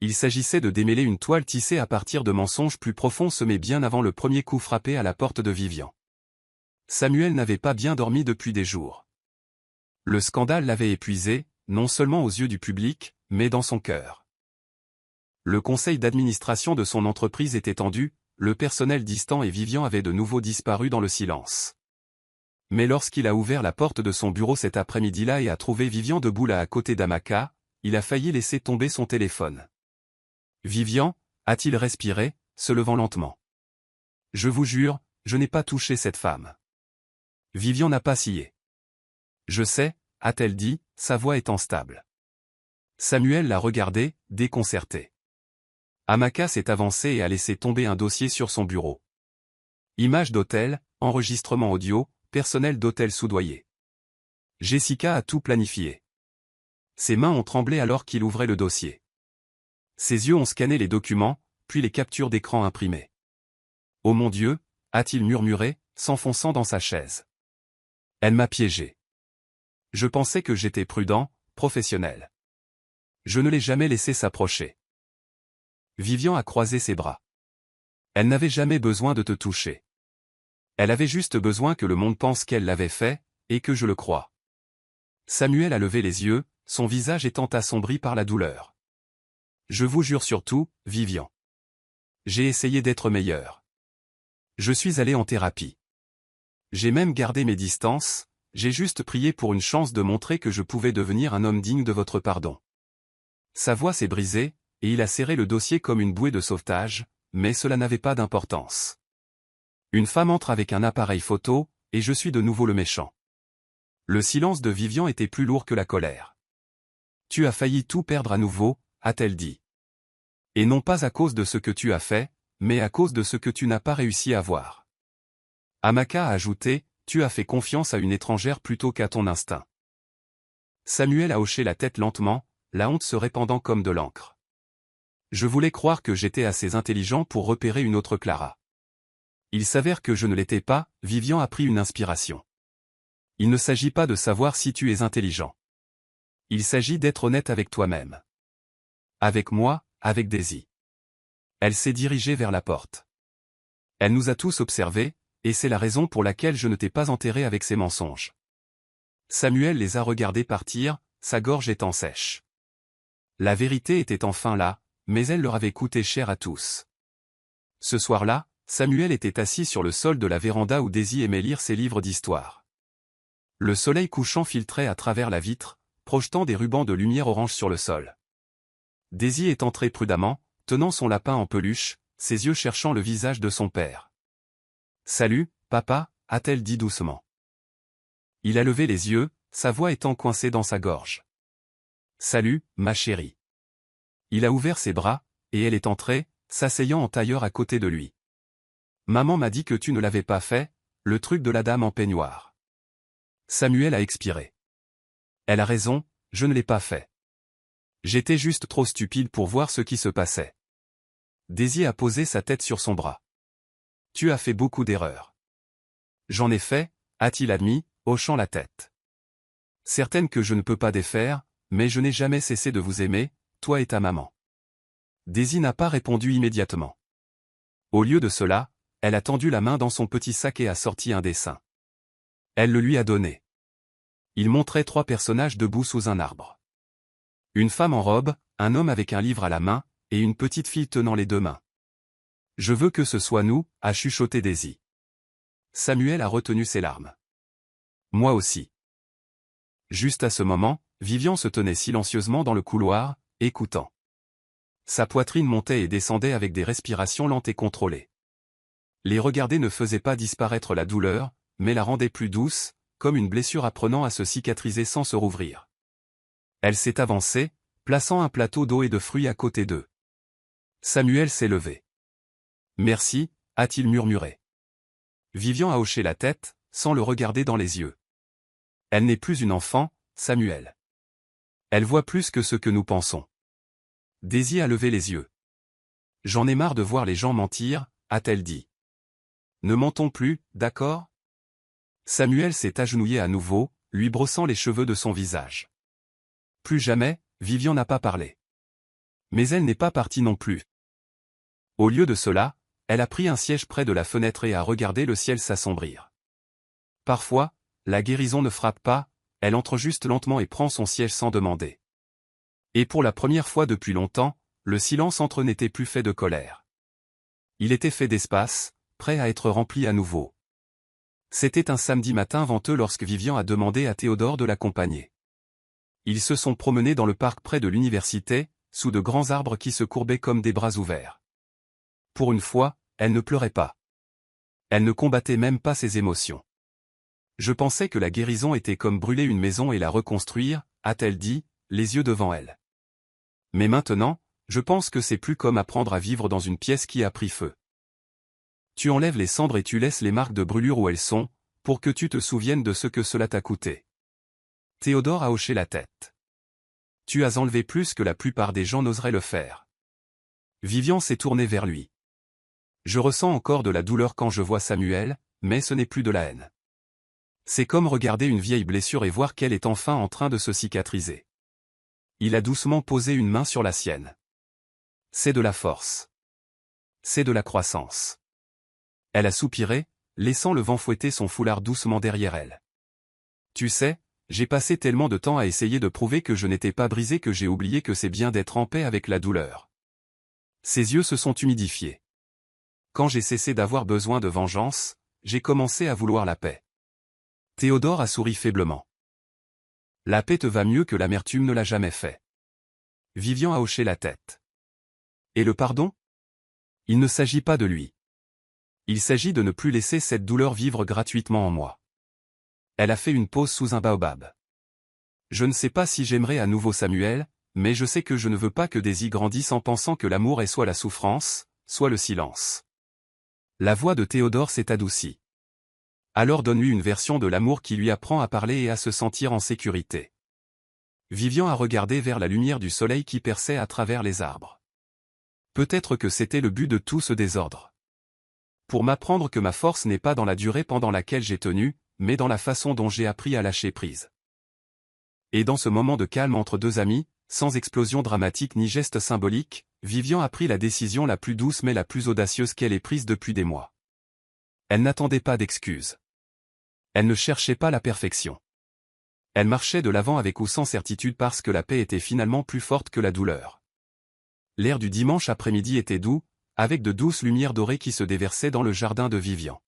Il s'agissait de démêler une toile tissée à partir de mensonges plus profonds semés bien avant le premier coup frappé à la porte de Vivian. Samuel n'avait pas bien dormi depuis des jours. Le scandale l'avait épuisé, non seulement aux yeux du public, mais dans son cœur. Le conseil d'administration de son entreprise était tendu, le personnel distant et Vivian avait de nouveau disparu dans le silence. Mais lorsqu'il a ouvert la porte de son bureau cet après-midi-là et a trouvé Vivian debout là à côté d'Amaka, il a failli laisser tomber son téléphone. Vivian, a-t-il respiré, se levant lentement. Je vous jure, je n'ai pas touché cette femme. Vivian n'a pas scié. Je sais, a-t-elle dit, sa voix étant stable. Samuel l'a regardé, déconcerté. Amaka s'est avancée et a laissé tomber un dossier sur son bureau. Image d'hôtel, enregistrement audio, personnel d'hôtel soudoyé. Jessica a tout planifié. Ses mains ont tremblé alors qu'il ouvrait le dossier. Ses yeux ont scanné les documents, puis les captures d'écran imprimées. Oh mon Dieu, a-t-il murmuré, s'enfonçant dans sa chaise. Elle m'a piégé. Je pensais que j'étais prudent, professionnel. Je ne l'ai jamais laissé s'approcher. Vivian a croisé ses bras. Elle n'avait jamais besoin de te toucher. Elle avait juste besoin que le monde pense qu'elle l'avait fait, et que je le croie. Samuel a levé les yeux, son visage étant assombri par la douleur. Je vous jure surtout, Vivian. J'ai essayé d'être meilleur. Je suis allé en thérapie. J'ai même gardé mes distances, j'ai juste prié pour une chance de montrer que je pouvais devenir un homme digne de votre pardon. Sa voix s'est brisée, et il a serré le dossier comme une bouée de sauvetage, mais cela n'avait pas d'importance. Une femme entre avec un appareil photo, et je suis de nouveau le méchant. Le silence de Vivian était plus lourd que la colère. Tu as failli tout perdre à nouveau, a-t-elle dit. Et non pas à cause de ce que tu as fait, mais à cause de ce que tu n'as pas réussi à voir. Amaka a ajouté, tu as fait confiance à une étrangère plutôt qu'à ton instinct. Samuel a hoché la tête lentement, la honte se répandant comme de l'encre. Je voulais croire que j'étais assez intelligent pour repérer une autre Clara. Il s'avère que je ne l'étais pas, Vivian a pris une inspiration. Il ne s'agit pas de savoir si tu es intelligent. Il s'agit d'être honnête avec toi-même. Avec moi, avec Daisy. Elle s'est dirigée vers la porte. Elle nous a tous observés, et c'est la raison pour laquelle je ne t'ai pas enterré avec ces mensonges. Samuel les a regardés partir, sa gorge étant sèche. La vérité était enfin là, mais elle leur avait coûté cher à tous. Ce soir-là, Samuel était assis sur le sol de la véranda où Daisy aimait lire ses livres d'histoire. Le soleil couchant filtrait à travers la vitre, projetant des rubans de lumière orange sur le sol. Daisy est entrée prudemment, tenant son lapin en peluche, ses yeux cherchant le visage de son père. « Salut, papa » a-t-elle dit doucement. Il a levé les yeux, sa voix étant coincée dans sa gorge. « Salut, ma chérie. » Il a ouvert ses bras, et elle est entrée, s'asseyant en tailleur à côté de lui. « Maman m'a dit que tu ne l'avais pas fait, le truc de la dame en peignoir. » Samuel a expiré. « Elle a raison, je ne l'ai pas fait. J'étais juste trop stupide pour voir ce qui se passait. » Daisy a posé sa tête sur son bras. « Tu as fait beaucoup d'erreurs. »« J'en ai fait, » a-t-il admis, hochant la tête. « Certaines que je ne peux pas défaire, mais je n'ai jamais cessé de vous aimer, toi et ta maman. » Daisy n'a pas répondu immédiatement. Au lieu de cela, elle a tendu la main dans son petit sac et a sorti un dessin. Elle le lui a donné. Il montrait 3 personnages debout sous un arbre. Une femme en robe, un homme avec un livre à la main, et une petite fille tenant les 2 mains. « Je veux que ce soit nous, » a chuchoté Daisy. Samuel a retenu ses larmes. « Moi aussi. » Juste à ce moment, Vivian se tenait silencieusement dans le couloir, écoutant. Sa poitrine montait et descendait avec des respirations lentes et contrôlées. Les regarder ne faisait pas disparaître la douleur, mais la rendait plus douce, comme une blessure apprenant à se cicatriser sans se rouvrir. Elle s'est avancée, plaçant un plateau d'eau et de fruits à côté d'eux. Samuel s'est levé. « Merci » a-t-il murmuré. Vivian a hoché la tête, sans le regarder dans les yeux. Elle n'est plus une enfant, Samuel. Elle voit plus que ce que nous pensons. Daisy a levé les yeux. « J'en ai marre de voir les gens mentir » a-t-elle dit. « Ne mentons plus, d'accord ?» Samuel s'est agenouillé à nouveau, lui brossant les cheveux de son visage. Plus jamais, Vivian n'a pas parlé. Mais elle n'est pas partie non plus. Au lieu de cela, elle a pris un siège près de la fenêtre et a regardé le ciel s'assombrir. Parfois, la guérison ne frappe pas, Elle entre juste lentement et prend son siège sans demander. Et pour la première fois depuis longtemps, le silence entre eux n'était plus fait de colère. Il était fait d'espace, prêt à être rempli à nouveau. C'était un samedi matin venteux lorsque Vivian a demandé à Théodore de l'accompagner. Ils se sont promenés dans le parc près de l'université, sous de grands arbres qui se courbaient comme des bras ouverts. Pour une fois, elle ne pleurait pas. Elle ne combattait même pas ses émotions. Je pensais que la guérison était comme brûler une maison et la reconstruire, a-t-elle dit, les yeux devant elle. Mais maintenant, je pense que c'est plus comme apprendre à vivre dans une pièce qui a pris feu. Tu enlèves les cendres et tu laisses les marques de brûlure où elles sont, pour que tu te souviennes de ce que cela t'a coûté. Théodore a hoché la tête. Tu as enlevé plus que la plupart des gens n'oseraient le faire. Vivian s'est tournée vers lui. Je ressens encore de la douleur quand je vois Samuel, mais ce n'est plus de la haine. C'est comme regarder une vieille blessure et voir qu'elle est enfin en train de se cicatriser. Il a doucement posé une main sur la sienne. C'est de la force. C'est de la croissance. Elle a soupiré, laissant le vent fouetter son foulard doucement derrière elle. Tu sais, j'ai passé tellement de temps à essayer de prouver que je n'étais pas brisé que j'ai oublié que c'est bien d'être en paix avec la douleur. Ses yeux se sont humidifiés. Quand j'ai cessé d'avoir besoin de vengeance, j'ai commencé à vouloir la paix. Théodore a souri faiblement. La paix te va mieux que l'amertume ne l'a jamais fait. Vivian a hoché la tête. Et le pardon? Il ne s'agit pas de lui. Il s'agit de ne plus laisser cette douleur vivre gratuitement en moi. Elle a fait une pause sous un baobab. Je ne sais pas si j'aimerais à nouveau Samuel, mais je sais que je ne veux pas que Daisy grandisse en pensant que l'amour est soit la souffrance, soit le silence. La voix de Théodore s'est adoucie. Alors donne-lui une version de l'amour qui lui apprend à parler et à se sentir en sécurité. Vivian a regardé vers la lumière du soleil qui perçait à travers les arbres. Peut-être que c'était le but de tout ce désordre. Pour m'apprendre que ma force n'est pas dans la durée pendant laquelle j'ai tenu, mais dans la façon dont j'ai appris à lâcher prise. Et dans ce moment de calme entre deux amis, sans explosion dramatique ni geste symbolique, Vivian a pris la décision la plus douce mais la plus audacieuse qu'elle ait prise depuis des mois. Elle n'attendait pas d'excuses. Elle ne cherchait pas la perfection. Elle marchait de l'avant avec ou sans certitude parce que la paix était finalement plus forte que la douleur. L'air du dimanche après-midi était doux, avec de douces lumières dorées qui se déversaient dans le jardin de Vivian.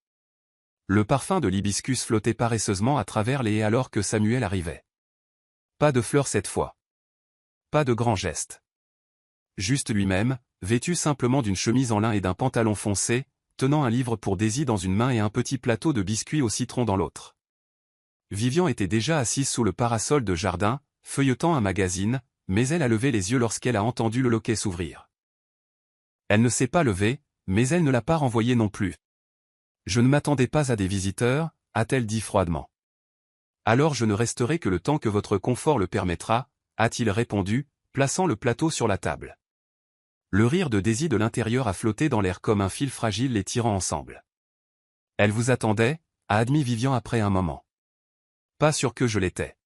Le parfum de l'hibiscus flottait paresseusement à travers les haies alors que Samuel arrivait. Pas de fleurs cette fois. Pas de grands gestes. Juste lui-même, vêtu simplement d'une chemise en lin et d'un pantalon foncé, tenant un livre pour Daisy dans une main et un petit plateau de biscuits au citron dans l'autre. Vivian était déjà assise sous le parasol de jardin, feuilletant un magazine, mais elle a levé les yeux lorsqu'elle a entendu le loquet s'ouvrir. Elle ne s'est pas levée, mais elle ne l'a pas renvoyé non plus. Je ne m'attendais pas à des visiteurs, a-t-elle dit froidement. Alors je ne resterai que le temps que votre confort le permettra, a-t-il répondu, plaçant le plateau sur la table. Le rire de Daisy de l'intérieur a flotté dans l'air comme un fil fragile les tirant ensemble. Elle vous attendait, a admis Vivian après un moment. Pas sûr que je l'étais.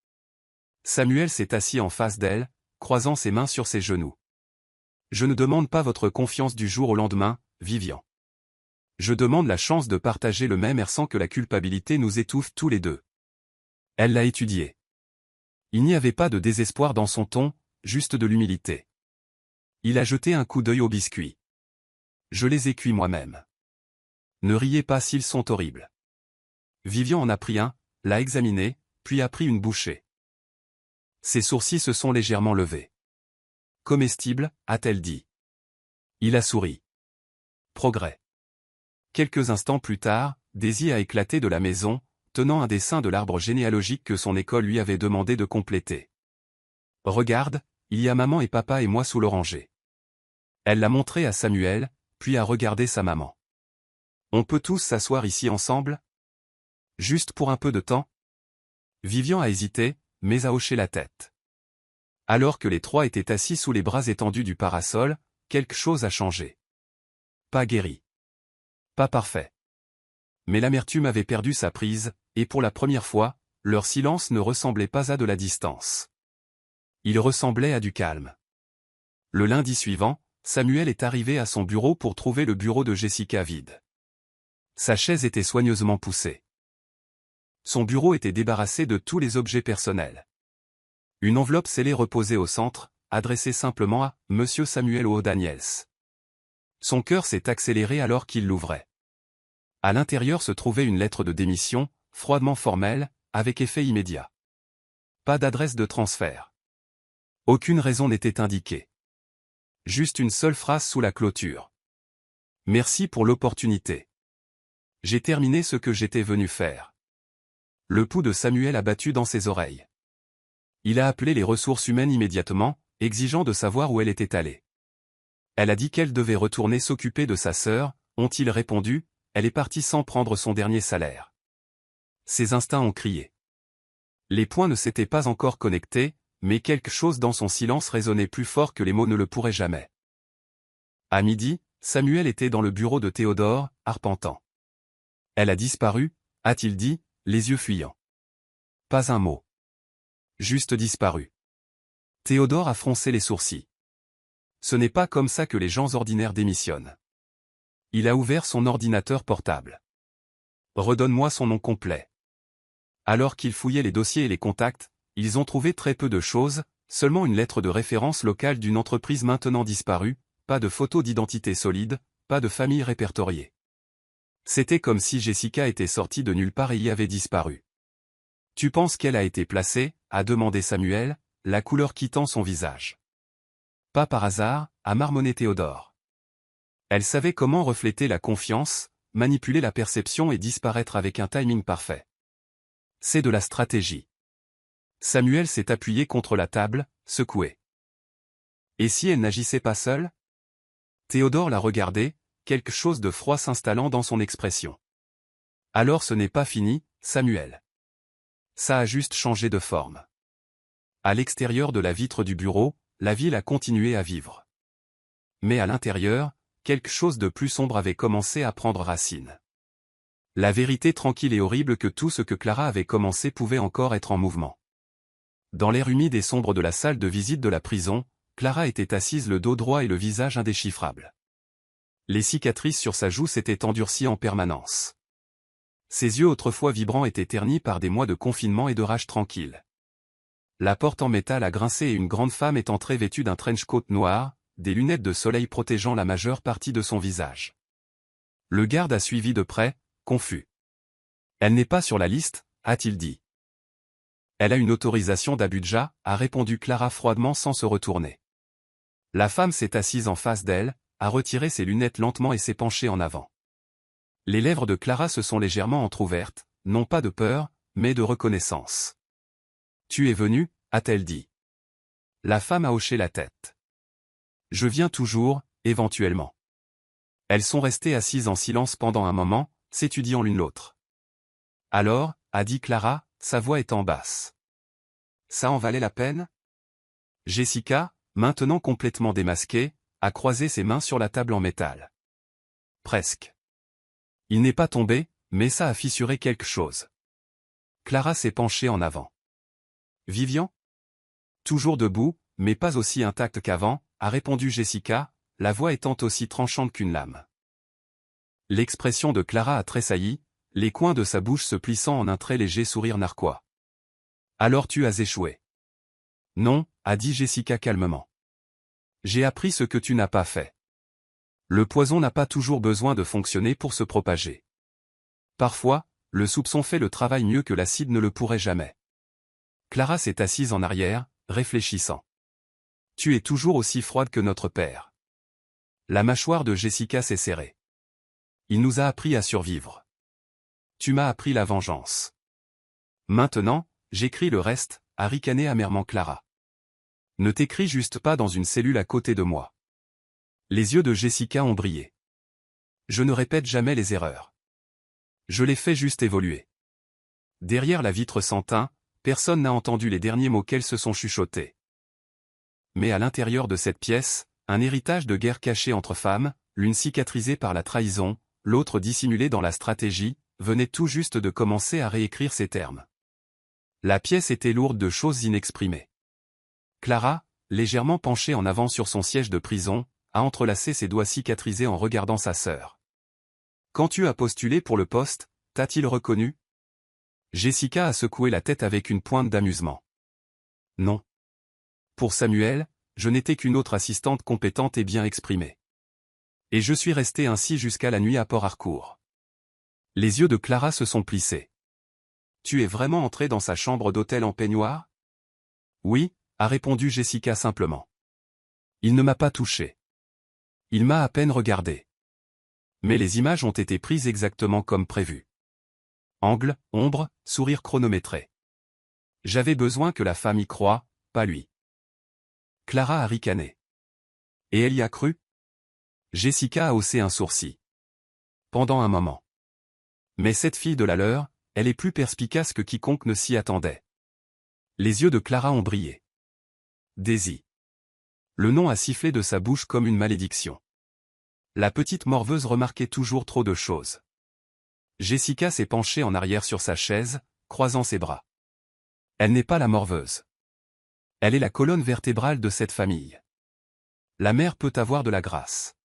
Samuel s'est assis en face d'elle, croisant ses mains sur ses genoux. Je ne demande pas votre confiance du jour au lendemain, Vivian. Je demande la chance de partager le même air sans que la culpabilité nous étouffe tous les deux. Elle l'a étudié. Il n'y avait pas de désespoir dans son ton, juste de l'humilité. Il a jeté un coup d'œil aux biscuits. Je les ai cuits moi-même. Ne riez pas s'ils sont horribles. Vivian en a pris un, l'a examiné, puis a pris une bouchée. Ses sourcils se sont légèrement levés. Comestible, a-t-elle dit. Il a souri. Progrès. Quelques instants plus tard, Daisy a éclaté de la maison, tenant un dessin de l'arbre généalogique que son école lui avait demandé de compléter. Regarde, il y a maman et papa et moi sous l'oranger. Elle l'a montré à Samuel, puis a regardé sa maman. On peut tous s'asseoir ici ensemble? Juste pour un peu de temps? Vivian a hésité, mais a hoché la tête. Alors que les trois étaient assis sous les bras étendus du parasol, quelque chose a changé. Pas guéri. Pas parfait. Mais l'amertume avait perdu sa prise, et pour la première fois, leur silence ne ressemblait pas à de la distance. Il ressemblait à du calme. Le lundi suivant, Samuel est arrivé à son bureau pour trouver le bureau de Jessica vide. Sa chaise était soigneusement poussée. Son bureau était débarrassé de tous les objets personnels. Une enveloppe scellée reposait au centre, adressée simplement à « Monsieur Samuel O. Daniels ». Son cœur s'est accéléré alors qu'il l'ouvrait. À l'intérieur se trouvait une lettre de démission, froidement formelle, avec effet immédiat. Pas d'adresse de transfert. Aucune raison n'était indiquée. Juste une seule phrase sous la clôture. Merci pour l'opportunité. J'ai terminé ce que j'étais venu faire. Le pouls de Samuel a battu dans ses oreilles. Il a appelé les ressources humaines immédiatement, exigeant de savoir où elle était allée. Elle a dit qu'elle devait retourner s'occuper de sa sœur, ont-ils répondu, elle est partie sans prendre son dernier salaire. Ses instincts ont crié. Les points ne s'étaient pas encore connectés, mais quelque chose dans son silence résonnait plus fort que les mots ne le pourraient jamais. À midi, Samuel était dans le bureau de Théodore, arpentant. Elle a disparu, a-t-il dit, les yeux fuyants. Pas un mot. Juste disparu. Théodore a froncé les sourcils. Ce n'est pas comme ça que les gens ordinaires démissionnent. Il a ouvert son ordinateur portable. Redonne-moi son nom complet. Alors qu'ils fouillaient les dossiers et les contacts, ils ont trouvé très peu de choses, seulement une lettre de référence locale d'une entreprise maintenant disparue, pas de photo d'identité solide, pas de famille répertoriée. C'était comme si Jessica était sortie de nulle part et y avait disparu. Tu penses qu'elle a été placée, a demandé Samuel, la couleur quittant son visage. Pas par hasard, a marmonné Théodore. Elle savait comment refléter la confiance, manipuler la perception et disparaître avec un timing parfait. C'est de la stratégie. Samuel s'est appuyé contre la table, secoué. Et si elle n'agissait pas seule? Théodore l'a regardé, quelque chose de froid s'installant dans son expression. Alors ce n'est pas fini, Samuel. Ça a juste changé de forme. À l'extérieur de la vitre du bureau, la ville a continué à vivre. Mais à l'intérieur, quelque chose de plus sombre avait commencé à prendre racine. La vérité tranquille et horrible que tout ce que Clara avait commencé pouvait encore être en mouvement. Dans l'air humide et sombre de la salle de visite de la prison, Clara était assise le dos droit et le visage indéchiffrable. Les cicatrices sur sa joue s'étaient endurcies en permanence. Ses yeux autrefois vibrants étaient ternis par des mois de confinement et de rage tranquille. La porte en métal a grincé et une grande femme est entrée vêtue d'un trench-coat noir, des lunettes de soleil protégeant la majeure partie de son visage. Le garde a suivi de près, confus. Elle n'est pas sur la liste, a-t-il dit. Elle a une autorisation d'Abuja, a répondu Clara froidement sans se retourner. La femme s'est assise en face d'elle, a retiré ses lunettes lentement et s'est penchée en avant. Les lèvres de Clara se sont légèrement entr'ouvertes, non pas de peur, mais de reconnaissance. Tu es venu, a-t-elle dit. La femme a hoché la tête. Je viens toujours, éventuellement. Elles sont restées assises en silence pendant un moment, s'étudiant l'une l'autre. Alors, a dit Clara, sa voix étant basse. Ça en valait la peine? Jessica, maintenant complètement démasquée, a croisé ses mains sur la table en métal. Presque. Il n'est pas tombé, mais ça a fissuré quelque chose. Clara s'est penchée en avant. Vivian? Toujours debout, mais pas aussi intacte qu'avant, a répondu Jessica, la voix étant aussi tranchante qu'une lame. L'expression de Clara a tressailli, les coins de sa bouche se plissant en un très léger sourire narquois. Alors tu as échoué. Non, a dit Jessica calmement. J'ai appris ce que tu n'as pas fait. Le poison n'a pas toujours besoin de fonctionner pour se propager. Parfois, le soupçon fait le travail mieux que l'acide ne le pourrait jamais. Clara s'est assise en arrière, réfléchissant. Tu es toujours aussi froide que notre père. La mâchoire de Jessica s'est serrée. Il nous a appris à survivre. Tu m'as appris la vengeance. Maintenant, j'écris le reste, a ricané amèrement Clara. Ne t'écris juste pas dans une cellule à côté de moi. Les yeux de Jessica ont brillé. Je ne répète jamais les erreurs. Je les fais juste évoluer. Derrière la vitre sans teint, personne n'a entendu les derniers mots qu'elles se sont chuchotés. Mais à l'intérieur de cette pièce, un héritage de guerre caché entre femmes, l'une cicatrisée par la trahison, l'autre dissimulée dans la stratégie, venait tout juste de commencer à réécrire ces termes. La pièce était lourde de choses inexprimées. Clara, légèrement penchée en avant sur son siège de prison, a entrelacé ses doigts cicatrisés en regardant sa sœur. Quand tu as postulé pour le poste, t'a-t-il reconnu? Jessica a secoué la tête avec une pointe d'amusement. Non. Pour Samuel, je n'étais qu'une autre assistante compétente et bien exprimée. Et je suis resté ainsi jusqu'à la nuit à Port Harcourt. Les yeux de Clara se sont plissés. Tu es vraiment entré dans sa chambre d'hôtel en peignoir? Oui, a répondu Jessica simplement. Il ne m'a pas touché. Il m'a à peine regardé. Mais les images ont été prises exactement comme prévu. Angle, ombre, sourire chronométré. J'avais besoin que la femme y croie, pas lui. Clara a ricané. Et elle y a cru? Jessica a haussé un sourcil. Pendant un moment. Mais cette fille de la leur, elle est plus perspicace que quiconque ne s'y attendait. Les yeux de Clara ont brillé. Daisy. Le nom a sifflé de sa bouche comme une malédiction. La petite morveuse remarquait toujours trop de choses. Jessica s'est penchée en arrière sur sa chaise, croisant ses bras. Elle n'est pas la morveuse. Elle est la colonne vertébrale de cette famille. La mère peut avoir de la grâce.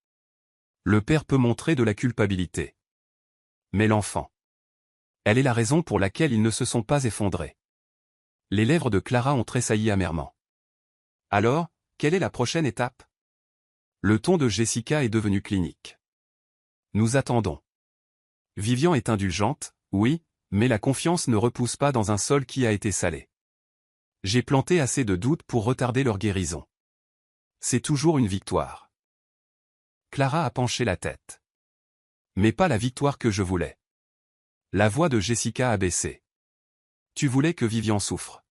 Le père peut montrer de la culpabilité. Mais l'enfant. Elle est la raison pour laquelle ils ne se sont pas effondrés. Les lèvres de Clara ont tressailli amèrement. Alors, quelle est la prochaine étape? Le ton de Jessica est devenu clinique. Nous attendons. Vivian est indulgente, oui, mais la confiance ne repousse pas dans un sol qui a été salé. J'ai planté assez de doutes pour retarder leur guérison. C'est toujours une victoire. Clara a penché la tête. Mais pas la victoire que je voulais. La voix de Jessica a baissé. Tu voulais que Vivian souffre.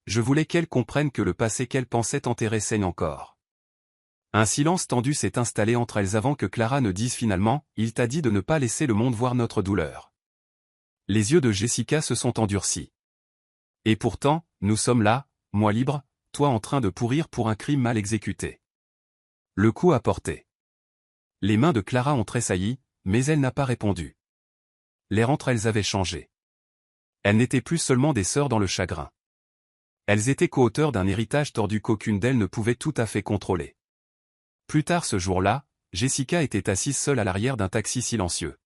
Je voulais qu'elle comprenne que le passé qu'elle pensait enterrer saigne encore. Un silence tendu s'est installé entre elles avant que Clara ne dise finalement « Il t'a dit de ne pas laisser le monde voir notre douleur ». Les yeux de Jessica se sont endurcis. Et pourtant, nous sommes là, moi libre, toi en train de pourrir pour un crime mal exécuté. Le coup a porté. Les mains de Clara ont tressailli, mais elle n'a pas répondu. L'air entre elles avait changé. Elles n'étaient plus seulement des sœurs dans le chagrin. Elles étaient co-auteurs d'un héritage tordu qu'aucune d'elles ne pouvait tout à fait contrôler. Plus tard ce jour-là, Jessica était assise seule à l'arrière d'un taxi silencieux.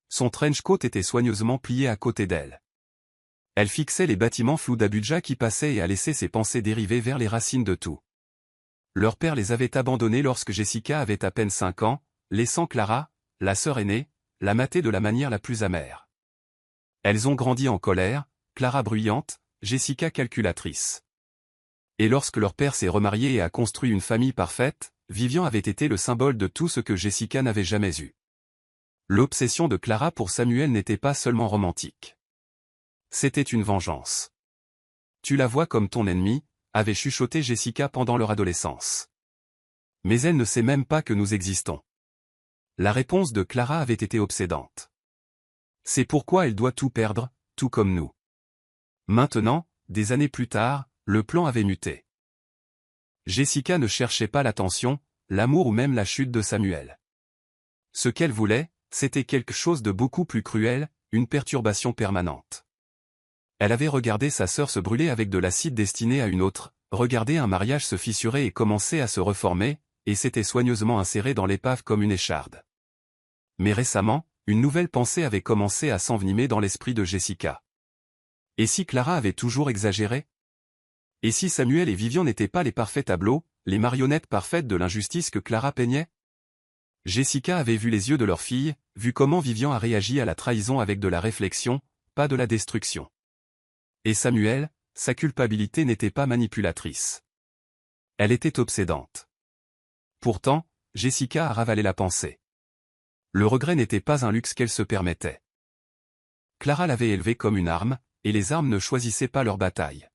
Son trench coat était soigneusement plié à côté d'elle. Elle fixait les bâtiments flous d'Abuja qui passaient et a laissé ses pensées dériver vers les racines de tout. Leur père les avait abandonnés lorsque Jessica avait à peine 5 ans, laissant Clara, la sœur aînée, la mater de la manière la plus amère. Elles ont grandi en colère, Clara bruyante, Jessica calculatrice. Et lorsque leur père s'est remarié et a construit une famille parfaite, Vivian avait été le symbole de tout ce que Jessica n'avait jamais eu. L'obsession de Clara pour Samuel n'était pas seulement romantique. C'était une vengeance. Tu la vois comme ton ennemi, avait chuchoté Jessica pendant leur adolescence. Mais elle ne sait même pas que nous existons. La réponse de Clara avait été obsédante. C'est pourquoi elle doit tout perdre, tout comme nous. Maintenant, des années plus tard, le plan avait muté. Jessica ne cherchait pas l'attention, l'amour ou même la chute de Samuel. Ce qu'elle voulait, c'était quelque chose de beaucoup plus cruel, une perturbation permanente. Elle avait regardé sa sœur se brûler avec de l'acide destiné à une autre, regardé un mariage se fissurer et commencer à se reformer, et s'était soigneusement inséré dans l'épave comme une écharde. Mais récemment, une nouvelle pensée avait commencé à s'envenimer dans l'esprit de Jessica. Et si Clara avait toujours exagéré? Et si Samuel et Vivian n'étaient pas les parfaits tableaux, les marionnettes parfaites de l'injustice que Clara peignait? Jessica avait vu les yeux de leur fille, vu comment Vivian a réagi à la trahison avec de la réflexion, pas de la destruction. Et Samuel, sa culpabilité n'était pas manipulatrice. Elle était obsédante. Pourtant, Jessica a ravalé la pensée. Le regret n'était pas un luxe qu'elle se permettait. Clara l'avait élevée comme une arme, et les armes ne choisissaient pas leur bataille.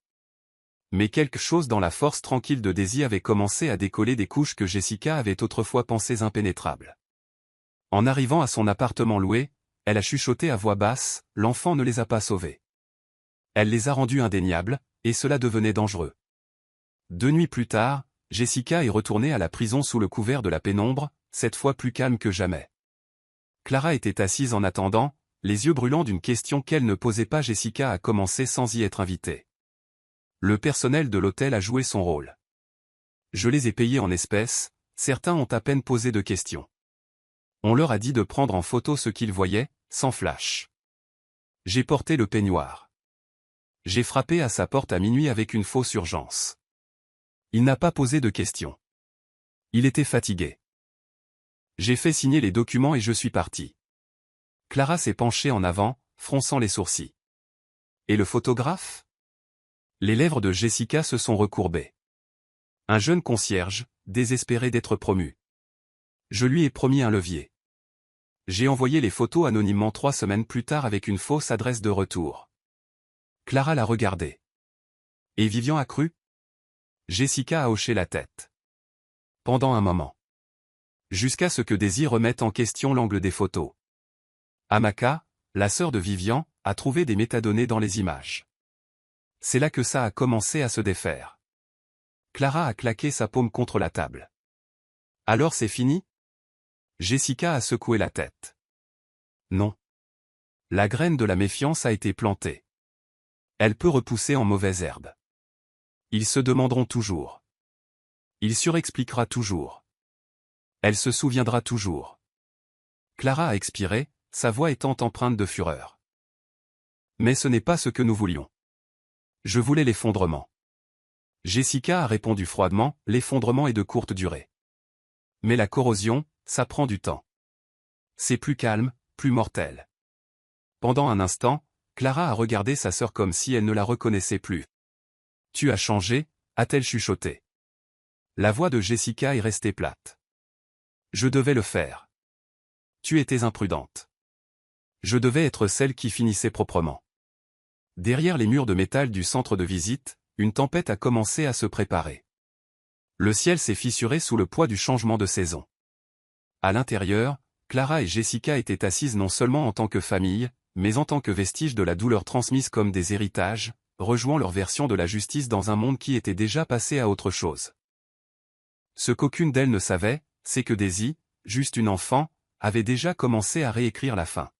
Mais quelque chose dans la force tranquille de Daisy avait commencé à décoller des couches que Jessica avait autrefois pensées impénétrables. En arrivant à son appartement loué, elle a chuchoté à voix basse, l'enfant ne les a pas sauvés. Elle les a rendus indéniables, et cela devenait dangereux. 2 nuits plus tard, Jessica est retournée à la prison sous le couvert de la pénombre, cette fois plus calme que jamais. Clara était assise en attendant, les yeux brûlants d'une question qu'elle ne posait pas. Jessica a commencé sans y être invitée. Le personnel de l'hôtel a joué son rôle. Je les ai payés en espèces, certains ont à peine posé de questions. On leur a dit de prendre en photo ce qu'ils voyaient, sans flash. J'ai porté le peignoir. J'ai frappé à sa porte à minuit avec une fausse urgence. Il n'a pas posé de questions. Il était fatigué. J'ai fait signer les documents et je suis parti. Clara s'est penchée en avant, fronçant les sourcils. Et le photographe? Les lèvres de Jessica se sont recourbées. Un jeune concierge, désespéré d'être promu. Je lui ai promis un levier. J'ai envoyé les photos anonymement 3 semaines plus tard avec une fausse adresse de retour. Clara l'a regardé. Et Vivian a cru? Jessica a hoché la tête. Pendant un moment. Jusqu'à ce que Daisy remette en question l'angle des photos. Amaka, la sœur de Vivian, a trouvé des métadonnées dans les images. C'est là que ça a commencé à se défaire. Clara a claqué sa paume contre la table. Alors c'est fini? Jessica a secoué la tête. Non. La graine de la méfiance a été plantée. Elle peut repousser en mauvaise herbe. Ils se demanderont toujours. Il surexpliquera toujours. Elle se souviendra toujours. Clara a expiré, sa voix étant empreinte de fureur. Mais ce n'est pas ce que nous voulions. Je voulais l'effondrement. Jessica a répondu froidement, l'effondrement est de courte durée. Mais la corrosion, ça prend du temps. C'est plus calme, plus mortel. Pendant un instant, Clara a regardé sa sœur comme si elle ne la reconnaissait plus. Tu as changé, a-t-elle chuchoté. La voix de Jessica est restée plate. Je devais le faire. Tu étais imprudente. Je devais être celle qui finissait proprement. Derrière les murs de métal du centre de visite, une tempête a commencé à se préparer. Le ciel s'est fissuré sous le poids du changement de saison. À l'intérieur, Clara et Jessica étaient assises non seulement en tant que famille, mais en tant que vestige de la douleur transmise comme des héritages, rejouant leur version de la justice dans un monde qui était déjà passé à autre chose. Ce qu'aucune d'elles ne savait, c'est que Daisy, juste une enfant, avait déjà commencé à réécrire la fin.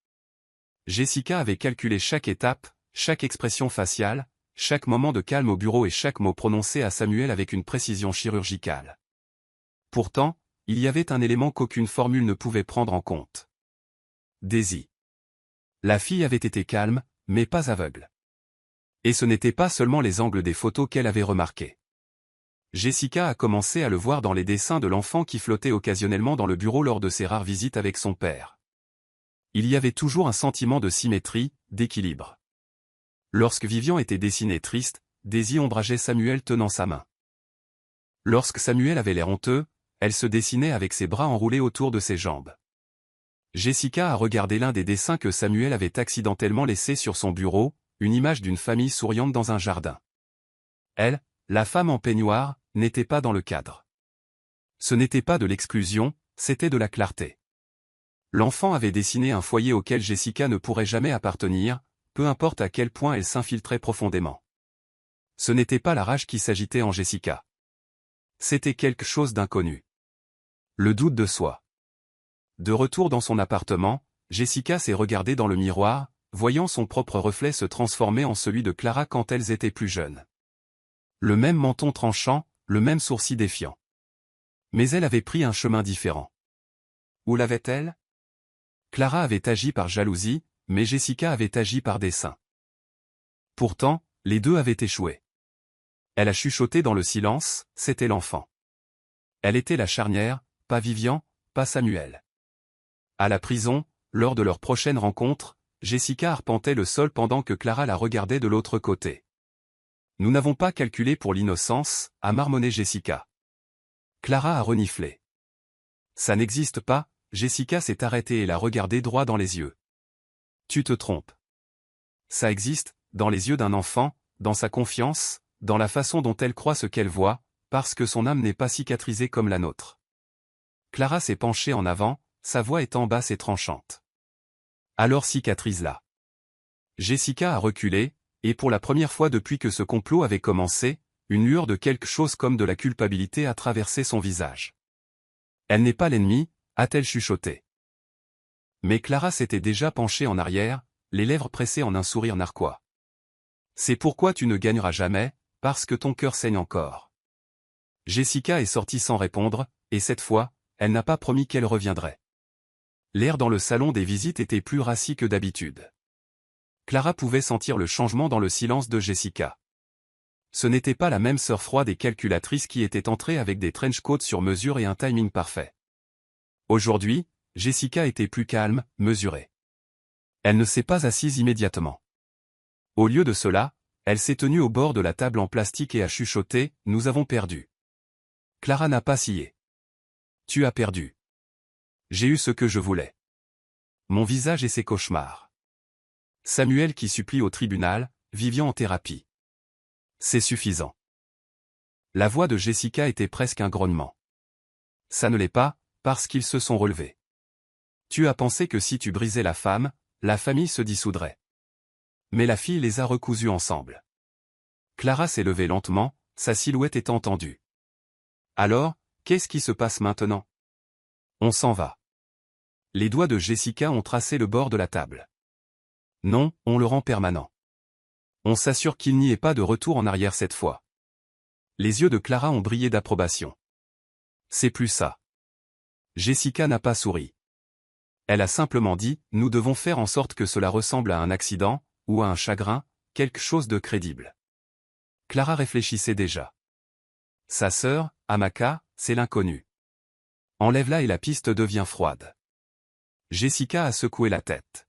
Jessica avait calculé chaque étape, chaque expression faciale, chaque moment de calme au bureau et chaque mot prononcé à Samuel avec une précision chirurgicale. Pourtant, il y avait un élément qu'aucune formule ne pouvait prendre en compte. Daisy. La fille avait été calme, mais pas aveugle. Et ce n'était pas seulement les angles des photos qu'elle avait remarqués. Jessica a commencé à le voir dans les dessins de l'enfant qui flottait occasionnellement dans le bureau lors de ses rares visites avec son père. Il y avait toujours un sentiment de symétrie, d'équilibre. Lorsque Vivian était dessinée triste, Daisy ombrageait Samuel tenant sa main. Lorsque Samuel avait l'air honteux, elle se dessinait avec ses bras enroulés autour de ses jambes. Jessica a regardé l'un des dessins que Samuel avait accidentellement laissé sur son bureau, une image d'une famille souriante dans un jardin. Elle, la femme en peignoir, n'était pas dans le cadre. Ce n'était pas de l'exclusion, c'était de la clarté. L'enfant avait dessiné un foyer auquel Jessica ne pourrait jamais appartenir, peu importe à quel point elle s'infiltrait profondément. Ce n'était pas la rage qui s'agitait en Jessica. C'était quelque chose d'inconnu. Le doute de soi. De retour dans son appartement, Jessica s'est regardée dans le miroir, voyant son propre reflet se transformer en celui de Clara quand elles étaient plus jeunes. Le même menton tranchant, le même sourcil défiant. Mais elle avait pris un chemin différent. Où l'avait-elle? Clara avait agi par jalousie, mais Jessica avait agi par dessein. Pourtant, les deux avaient échoué. Elle a chuchoté dans le silence, c'était l'enfant. Elle était la charnière, pas Vivian, pas Samuel. À la prison, lors de leur prochaine rencontre, Jessica arpentait le sol pendant que Clara la regardait de l'autre côté. Nous n'avons pas calculé pour l'innocence, a marmonné Jessica. Clara a reniflé. Ça n'existe pas, Jessica s'est arrêtée et l'a regardé droit dans les yeux. Tu te trompes. Ça existe, dans les yeux d'un enfant, dans sa confiance, dans la façon dont elle croit ce qu'elle voit, parce que son âme n'est pas cicatrisée comme la nôtre. Clara s'est penchée en avant, sa voix étant basse et tranchante. Alors cicatrise-la. Jessica a reculé, et pour la première fois depuis que ce complot avait commencé, une lueur de quelque chose comme de la culpabilité a traversé son visage. Elle n'est pas l'ennemi, a-t-elle chuchoté. Mais Clara s'était déjà penchée en arrière, les lèvres pressées en un sourire narquois. C'est pourquoi tu ne gagneras jamais, parce que ton cœur saigne encore. Jessica est sortie sans répondre, et cette fois, elle n'a pas promis qu'elle reviendrait. L'air dans le salon des visites était plus rassis que d'habitude. Clara pouvait sentir le changement dans le silence de Jessica. Ce n'était pas la même sœur froide et calculatrice qui était entrée avec des trench coats sur mesure et un timing parfait. Aujourd'hui, Jessica était plus calme, mesurée. Elle ne s'est pas assise immédiatement. Au lieu de cela, elle s'est tenue au bord de la table en plastique et a chuchoté « Nous avons perdu ». Clara n'a pas scié. « Tu as perdu. J'ai eu ce que je voulais. Mon visage et ses cauchemars. » Samuel qui supplie au tribunal, Vivian en thérapie. C'est suffisant. La voix de Jessica était presque un grognement. Ça ne l'est pas, parce qu'ils se sont relevés. Tu as pensé que si tu brisais la femme, la famille se dissoudrait. Mais la fille les a recousus ensemble. Clara s'est levée lentement, sa silhouette étant tendue. Alors, qu'est-ce qui se passe maintenant? On s'en va. Les doigts de Jessica ont tracé le bord de la table. Non, on le rend permanent. On s'assure qu'il n'y ait pas de retour en arrière cette fois. Les yeux de Clara ont brillé d'approbation. C'est plus ça. Jessica n'a pas souri. Elle a simplement dit, nous devons faire en sorte que cela ressemble à un accident, ou à un chagrin, quelque chose de crédible. Clara réfléchissait déjà. Sa sœur, Amaka, c'est l'inconnu. Enlève-la et la piste devient froide. Jessica a secoué la tête.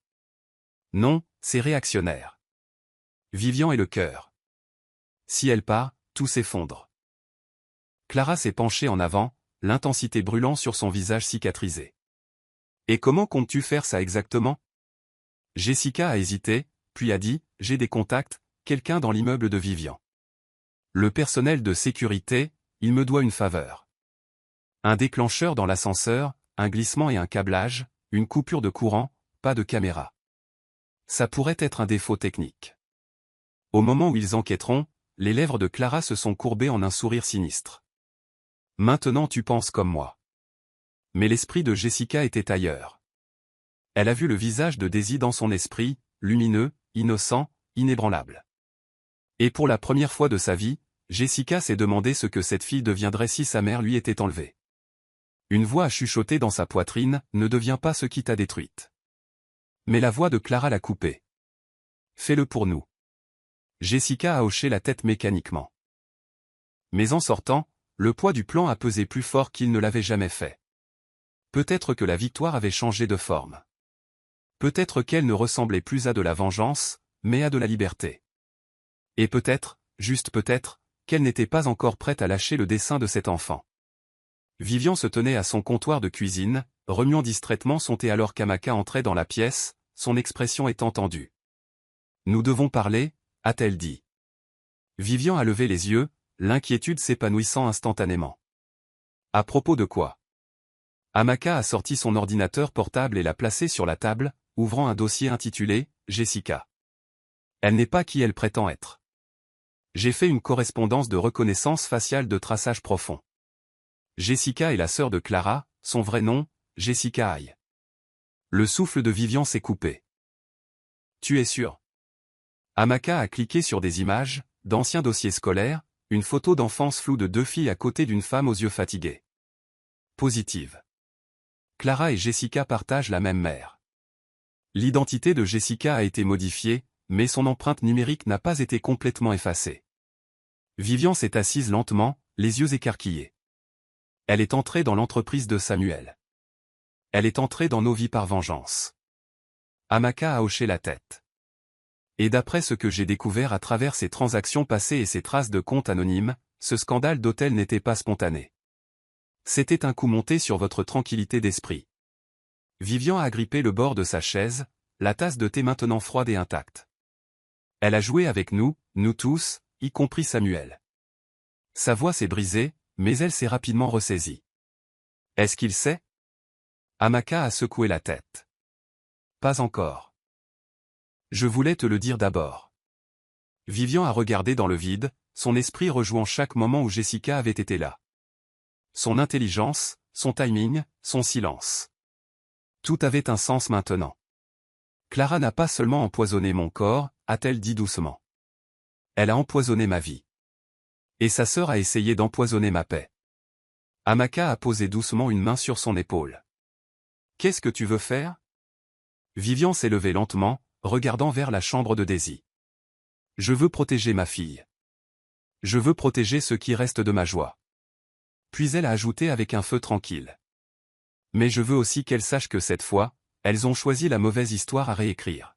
Non, c'est réactionnaire. Vivian est le cœur. Si elle part, tout s'effondre. Clara s'est penchée en avant, l'intensité brûlant sur son visage cicatrisé. Et comment comptes-tu faire ça exactement? Jessica a hésité, puis a dit, j'ai des contacts, quelqu'un dans l'immeuble de Vivian. Le personnel de sécurité, il me doit une faveur. Un déclencheur dans l'ascenseur, un glissement et un câblage, une coupure de courant, pas de caméra. Ça pourrait être un défaut technique. Au moment où ils enquêteront, les lèvres de Clara se sont courbées en un sourire sinistre. Maintenant tu penses comme moi. Mais l'esprit de Jessica était ailleurs. Elle a vu le visage de Daisy dans son esprit, lumineux, innocent, inébranlable. Et pour la première fois de sa vie, Jessica s'est demandé ce que cette fille deviendrait si sa mère lui était enlevée. Une voix a chuchoté dans sa poitrine, ne deviens pas ce qui t'a détruite. Mais la voix de Clara l'a coupée. Fais-le pour nous. Jessica a hoché la tête mécaniquement. Mais en sortant, le poids du plan a pesé plus fort qu'il ne l'avait jamais fait. Peut-être que la victoire avait changé de forme. Peut-être qu'elle ne ressemblait plus à de la vengeance, mais à de la liberté. Et peut-être, juste peut-être, qu'elle n'était pas encore prête à lâcher le dessein de cet enfant. Vivian se tenait à son comptoir de cuisine, remuant distraitement son thé alors qu'Amaka entrait dans la pièce, son expression étant tendue. « Nous devons parler » a-t-elle dit. Vivian a levé les yeux, l'inquiétude s'épanouissant instantanément. À propos de quoi? Amaka a sorti son ordinateur portable et l'a placé sur la table, ouvrant un dossier intitulé « Jessica ». Elle n'est pas qui elle prétend être. J'ai fait une correspondance de reconnaissance faciale de traçage profond. Jessica est la sœur de Clara, son vrai nom, Jessica Aye. Le souffle de Vivian s'est coupé. Tu es sûr? Amaka a cliqué sur des images, d'anciens dossiers scolaires, une photo d'enfance floue de deux filles à côté d'une femme aux yeux fatigués. Positive. Clara et Jessica partagent la même mère. L'identité de Jessica a été modifiée, mais son empreinte numérique n'a pas été complètement effacée. Vivian s'est assise lentement, les yeux écarquillés. Elle est entrée dans l'entreprise de Samuel. Elle est entrée dans nos vies par vengeance. Amaka a hoché la tête. Et d'après ce que j'ai découvert à travers ses transactions passées et ses traces de comptes anonymes, ce scandale d'hôtel n'était pas spontané. C'était un coup monté sur votre tranquillité d'esprit. Vivian a agrippé le bord de sa chaise, la tasse de thé maintenant froide et intacte. Elle a joué avec nous, nous tous, y compris Samuel. Sa voix s'est brisée, mais elle s'est rapidement ressaisie. Est-ce qu'il sait? Amaka a secoué la tête. Pas encore. Je voulais te le dire d'abord. Vivian a regardé dans le vide, son esprit rejouant chaque moment où Jessica avait été là. Son intelligence, son timing, son silence. Tout avait un sens maintenant. Clara n'a pas seulement empoisonné mon corps, a-t-elle dit doucement. Elle a empoisonné ma vie. Et sa sœur a essayé d'empoisonner ma paix. Amaka a posé doucement une main sur son épaule. Qu'est-ce que tu veux faire? Vivian s'est levée lentement, regardant vers la chambre de Daisy. Je veux protéger ma fille. Je veux protéger ce qui reste de ma joie. Puis elle a ajouté avec un feu tranquille. Mais je veux aussi qu'elle sache que cette fois, elles ont choisi la mauvaise histoire à réécrire.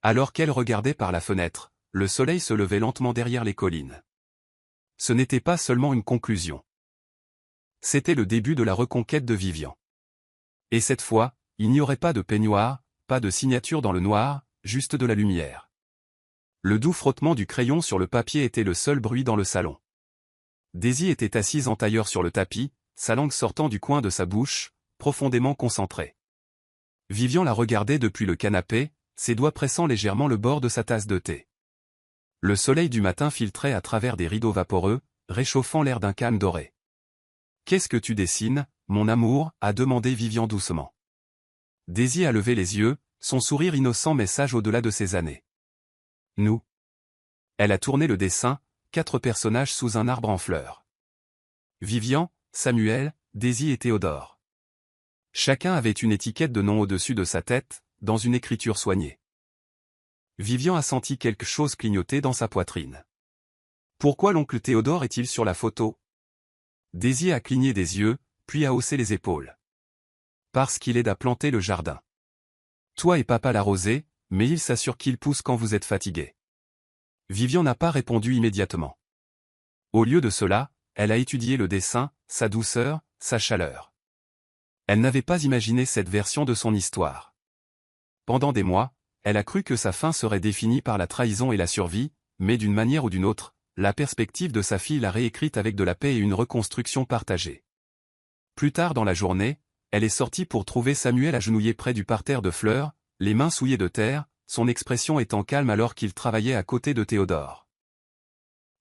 Alors qu'elle regardait par la fenêtre, le soleil se levait lentement derrière les collines. Ce n'était pas seulement une conclusion. C'était le début de la reconquête de Vivian. Et cette fois, il n'y aurait pas de peignoir, pas de signature dans le noir, juste de la lumière. Le doux frottement du crayon sur le papier était le seul bruit dans le salon. Daisy était assise en tailleur sur le tapis, sa langue sortant du coin de sa bouche, profondément concentrée. Vivian la regardait depuis le canapé, ses doigts pressant légèrement le bord de sa tasse de thé. Le soleil du matin filtrait à travers des rideaux vaporeux, réchauffant l'air d'un calme doré. « Qu'est-ce que tu dessines, mon amour ?» a demandé Vivian doucement. Daisy a levé les yeux, son sourire innocent mais sage au-delà de ses années. « Nous. » Elle a tourné le dessin, 4 personnages sous un arbre en fleurs. Vivian, Samuel, Daisy et Théodore. Chacun avait une étiquette de nom au-dessus de sa tête, dans une écriture soignée. Vivian a senti quelque chose clignoter dans sa poitrine. Pourquoi l'oncle Théodore est-il sur la photo? Daisy a cligné des yeux, puis a haussé les épaules. Parce qu'il aide à planter le jardin. Toi et papa l'arrosez, mais il s'assure qu'il pousse quand vous êtes fatigué. Vivian n'a pas répondu immédiatement. Au lieu de cela, elle a étudié le dessin, sa douceur, sa chaleur. Elle n'avait pas imaginé cette version de son histoire. Pendant des mois, elle a cru que sa fin serait définie par la trahison et la survie, mais d'une manière ou d'une autre, la perspective de sa fille l'a réécrite avec de la paix et une reconstruction partagée. Plus tard dans la journée, elle est sortie pour trouver Samuel agenouillé près du parterre de fleurs, les mains souillées de terre, son expression étant calme alors qu'il travaillait à côté de Théodore.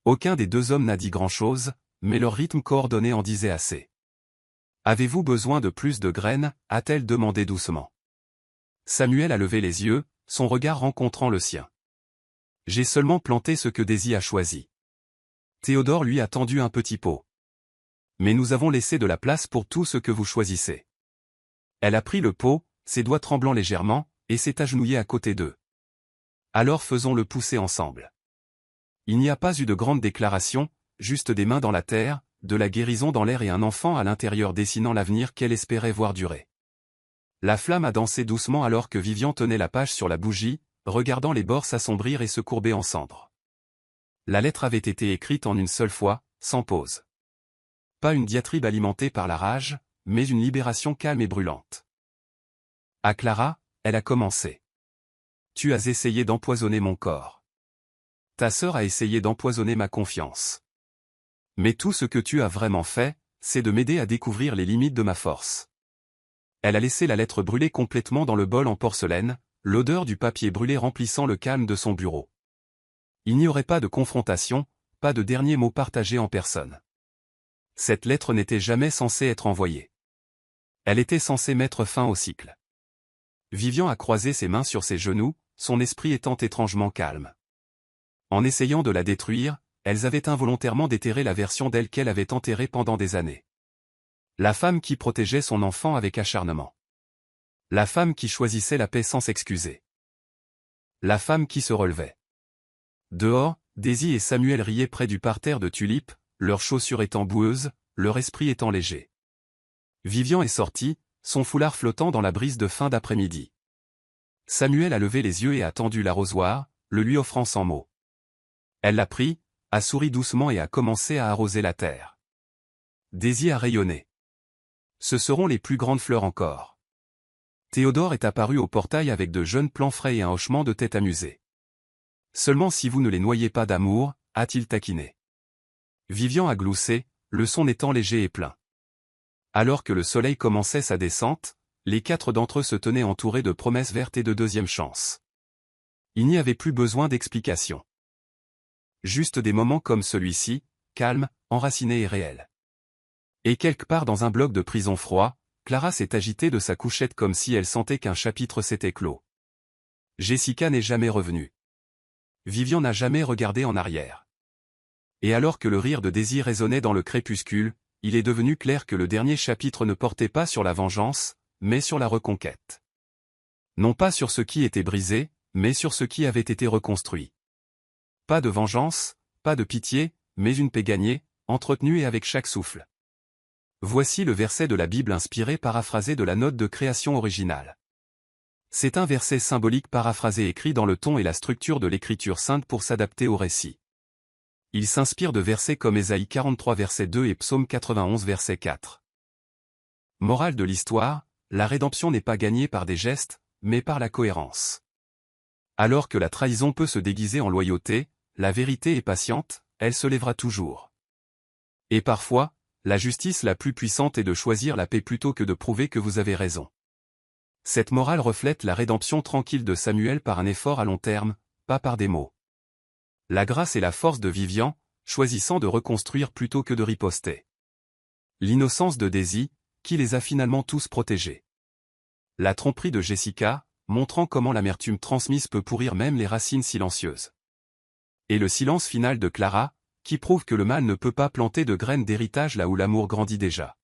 Aucun des deux hommes n'a dit grand-chose, mais leur rythme coordonné en disait assez. « Avez-vous besoin de plus de graines ?» a-t-elle demandé doucement. Samuel a levé les yeux, son regard rencontrant le sien. « J'ai seulement planté ce que Daisy a choisi. » Théodore lui a tendu un petit pot. « Mais nous avons laissé de la place pour tout ce que vous choisissez. » Elle a pris le pot, ses doigts tremblant légèrement, et s'est agenouillée à côté d'eux. « Alors faisons-le pousser ensemble. » Il n'y a pas eu de grande déclaration, juste des mains dans la terre, de la guérison dans l'air et un enfant à l'intérieur dessinant l'avenir qu'elle espérait voir durer. La flamme a dansé doucement alors que Vivian tenait la page sur la bougie, regardant les bords s'assombrir et se courber en cendres. La lettre avait été écrite en une seule fois, sans pause. Pas une diatribe alimentée par la rage, mais une libération calme et brûlante. À Clara, elle a commencé. « Tu as essayé d'empoisonner mon corps. Ta sœur a essayé d'empoisonner ma confiance. Mais tout ce que tu as vraiment fait, c'est de m'aider à découvrir les limites de ma force. » Elle a laissé la lettre brûler complètement dans le bol en porcelaine, l'odeur du papier brûlé remplissant le calme de son bureau. Il n'y aurait pas de confrontation, pas de dernier mot partagé en personne. Cette lettre n'était jamais censée être envoyée. Elle était censée mettre fin au cycle. Vivian a croisé ses mains sur ses genoux, son esprit étant étrangement calme. En essayant de la détruire, elles avaient involontairement déterré la version d'elle qu'elle avait enterrée pendant des années. La femme qui protégeait son enfant avec acharnement. La femme qui choisissait la paix sans s'excuser. La femme qui se relevait. Dehors, Daisy et Samuel riaient près du parterre de tulipes, leurs chaussures étant boueuses, leur esprit étant léger. Vivian est sorti, son foulard flottant dans la brise de fin d'après-midi. Samuel a levé les yeux et a tendu l'arrosoir, le lui offrant sans mots. Elle l'a pris, a souri doucement et a commencé à arroser la terre. Daisy a rayonné. Ce seront les plus grandes fleurs encore. Théodore est apparu au portail avec de jeunes plants frais et un hochement de tête amusé. Seulement si vous ne les noyez pas d'amour, a-t-il taquiné. Vivian a gloussé, le son étant léger et plein. Alors que le soleil commençait sa descente, les 4 d'entre eux se tenaient entourés de promesses vertes et de deuxième chance. Il n'y avait plus besoin d'explications. Juste des moments comme celui-ci, calmes, enracinés et réels. Et quelque part dans un bloc de prison froid, Clara s'est agitée de sa couchette comme si elle sentait qu'un chapitre s'était clos. Jessica n'est jamais revenue. Vivian n'a jamais regardé en arrière. Et alors que le rire de Daisy résonnait dans le crépuscule, il est devenu clair que le dernier chapitre ne portait pas sur la vengeance, mais sur la reconquête. Non pas sur ce qui était brisé, mais sur ce qui avait été reconstruit. Pas de vengeance, pas de pitié, mais une paix gagnée, entretenue et avec chaque souffle. Voici le verset de la Bible inspiré paraphrasé de la note de création originale. C'est un verset symbolique paraphrasé écrit dans le ton et la structure de l'écriture sainte pour s'adapter au récit. Il s'inspire de versets comme Ésaïe 43 verset 2 et Psaume 91 verset 4. Morale de l'histoire, la rédemption n'est pas gagnée par des gestes, mais par la cohérence. Alors que la trahison peut se déguiser en loyauté, la vérité est patiente, elle se lèvera toujours. Et parfois, la justice la plus puissante est de choisir la paix plutôt que de prouver que vous avez raison. Cette morale reflète la rédemption tranquille de Samuel par un effort à long terme, pas par des mots. La grâce et la force de Vivian, choisissant de reconstruire plutôt que de riposter. L'innocence de Daisy, qui les a finalement tous protégés. La tromperie de Jessica, montrant comment l'amertume transmise peut pourrir même les racines silencieuses. Et le silence final de Clara, qui prouve que le mal ne peut pas planter de graines d'héritage là où l'amour grandit déjà.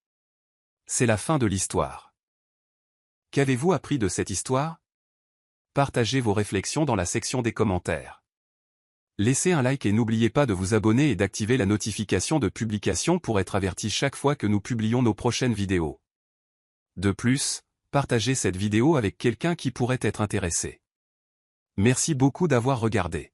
C'est la fin de l'histoire. Qu'avez-vous appris de cette histoire? Partagez vos réflexions dans la section des commentaires. Laissez un like et n'oubliez pas de vous abonner et d'activer la notification de publication pour être averti chaque fois que nous publions nos prochaines vidéos. De plus, partagez cette vidéo avec quelqu'un qui pourrait être intéressé. Merci beaucoup d'avoir regardé.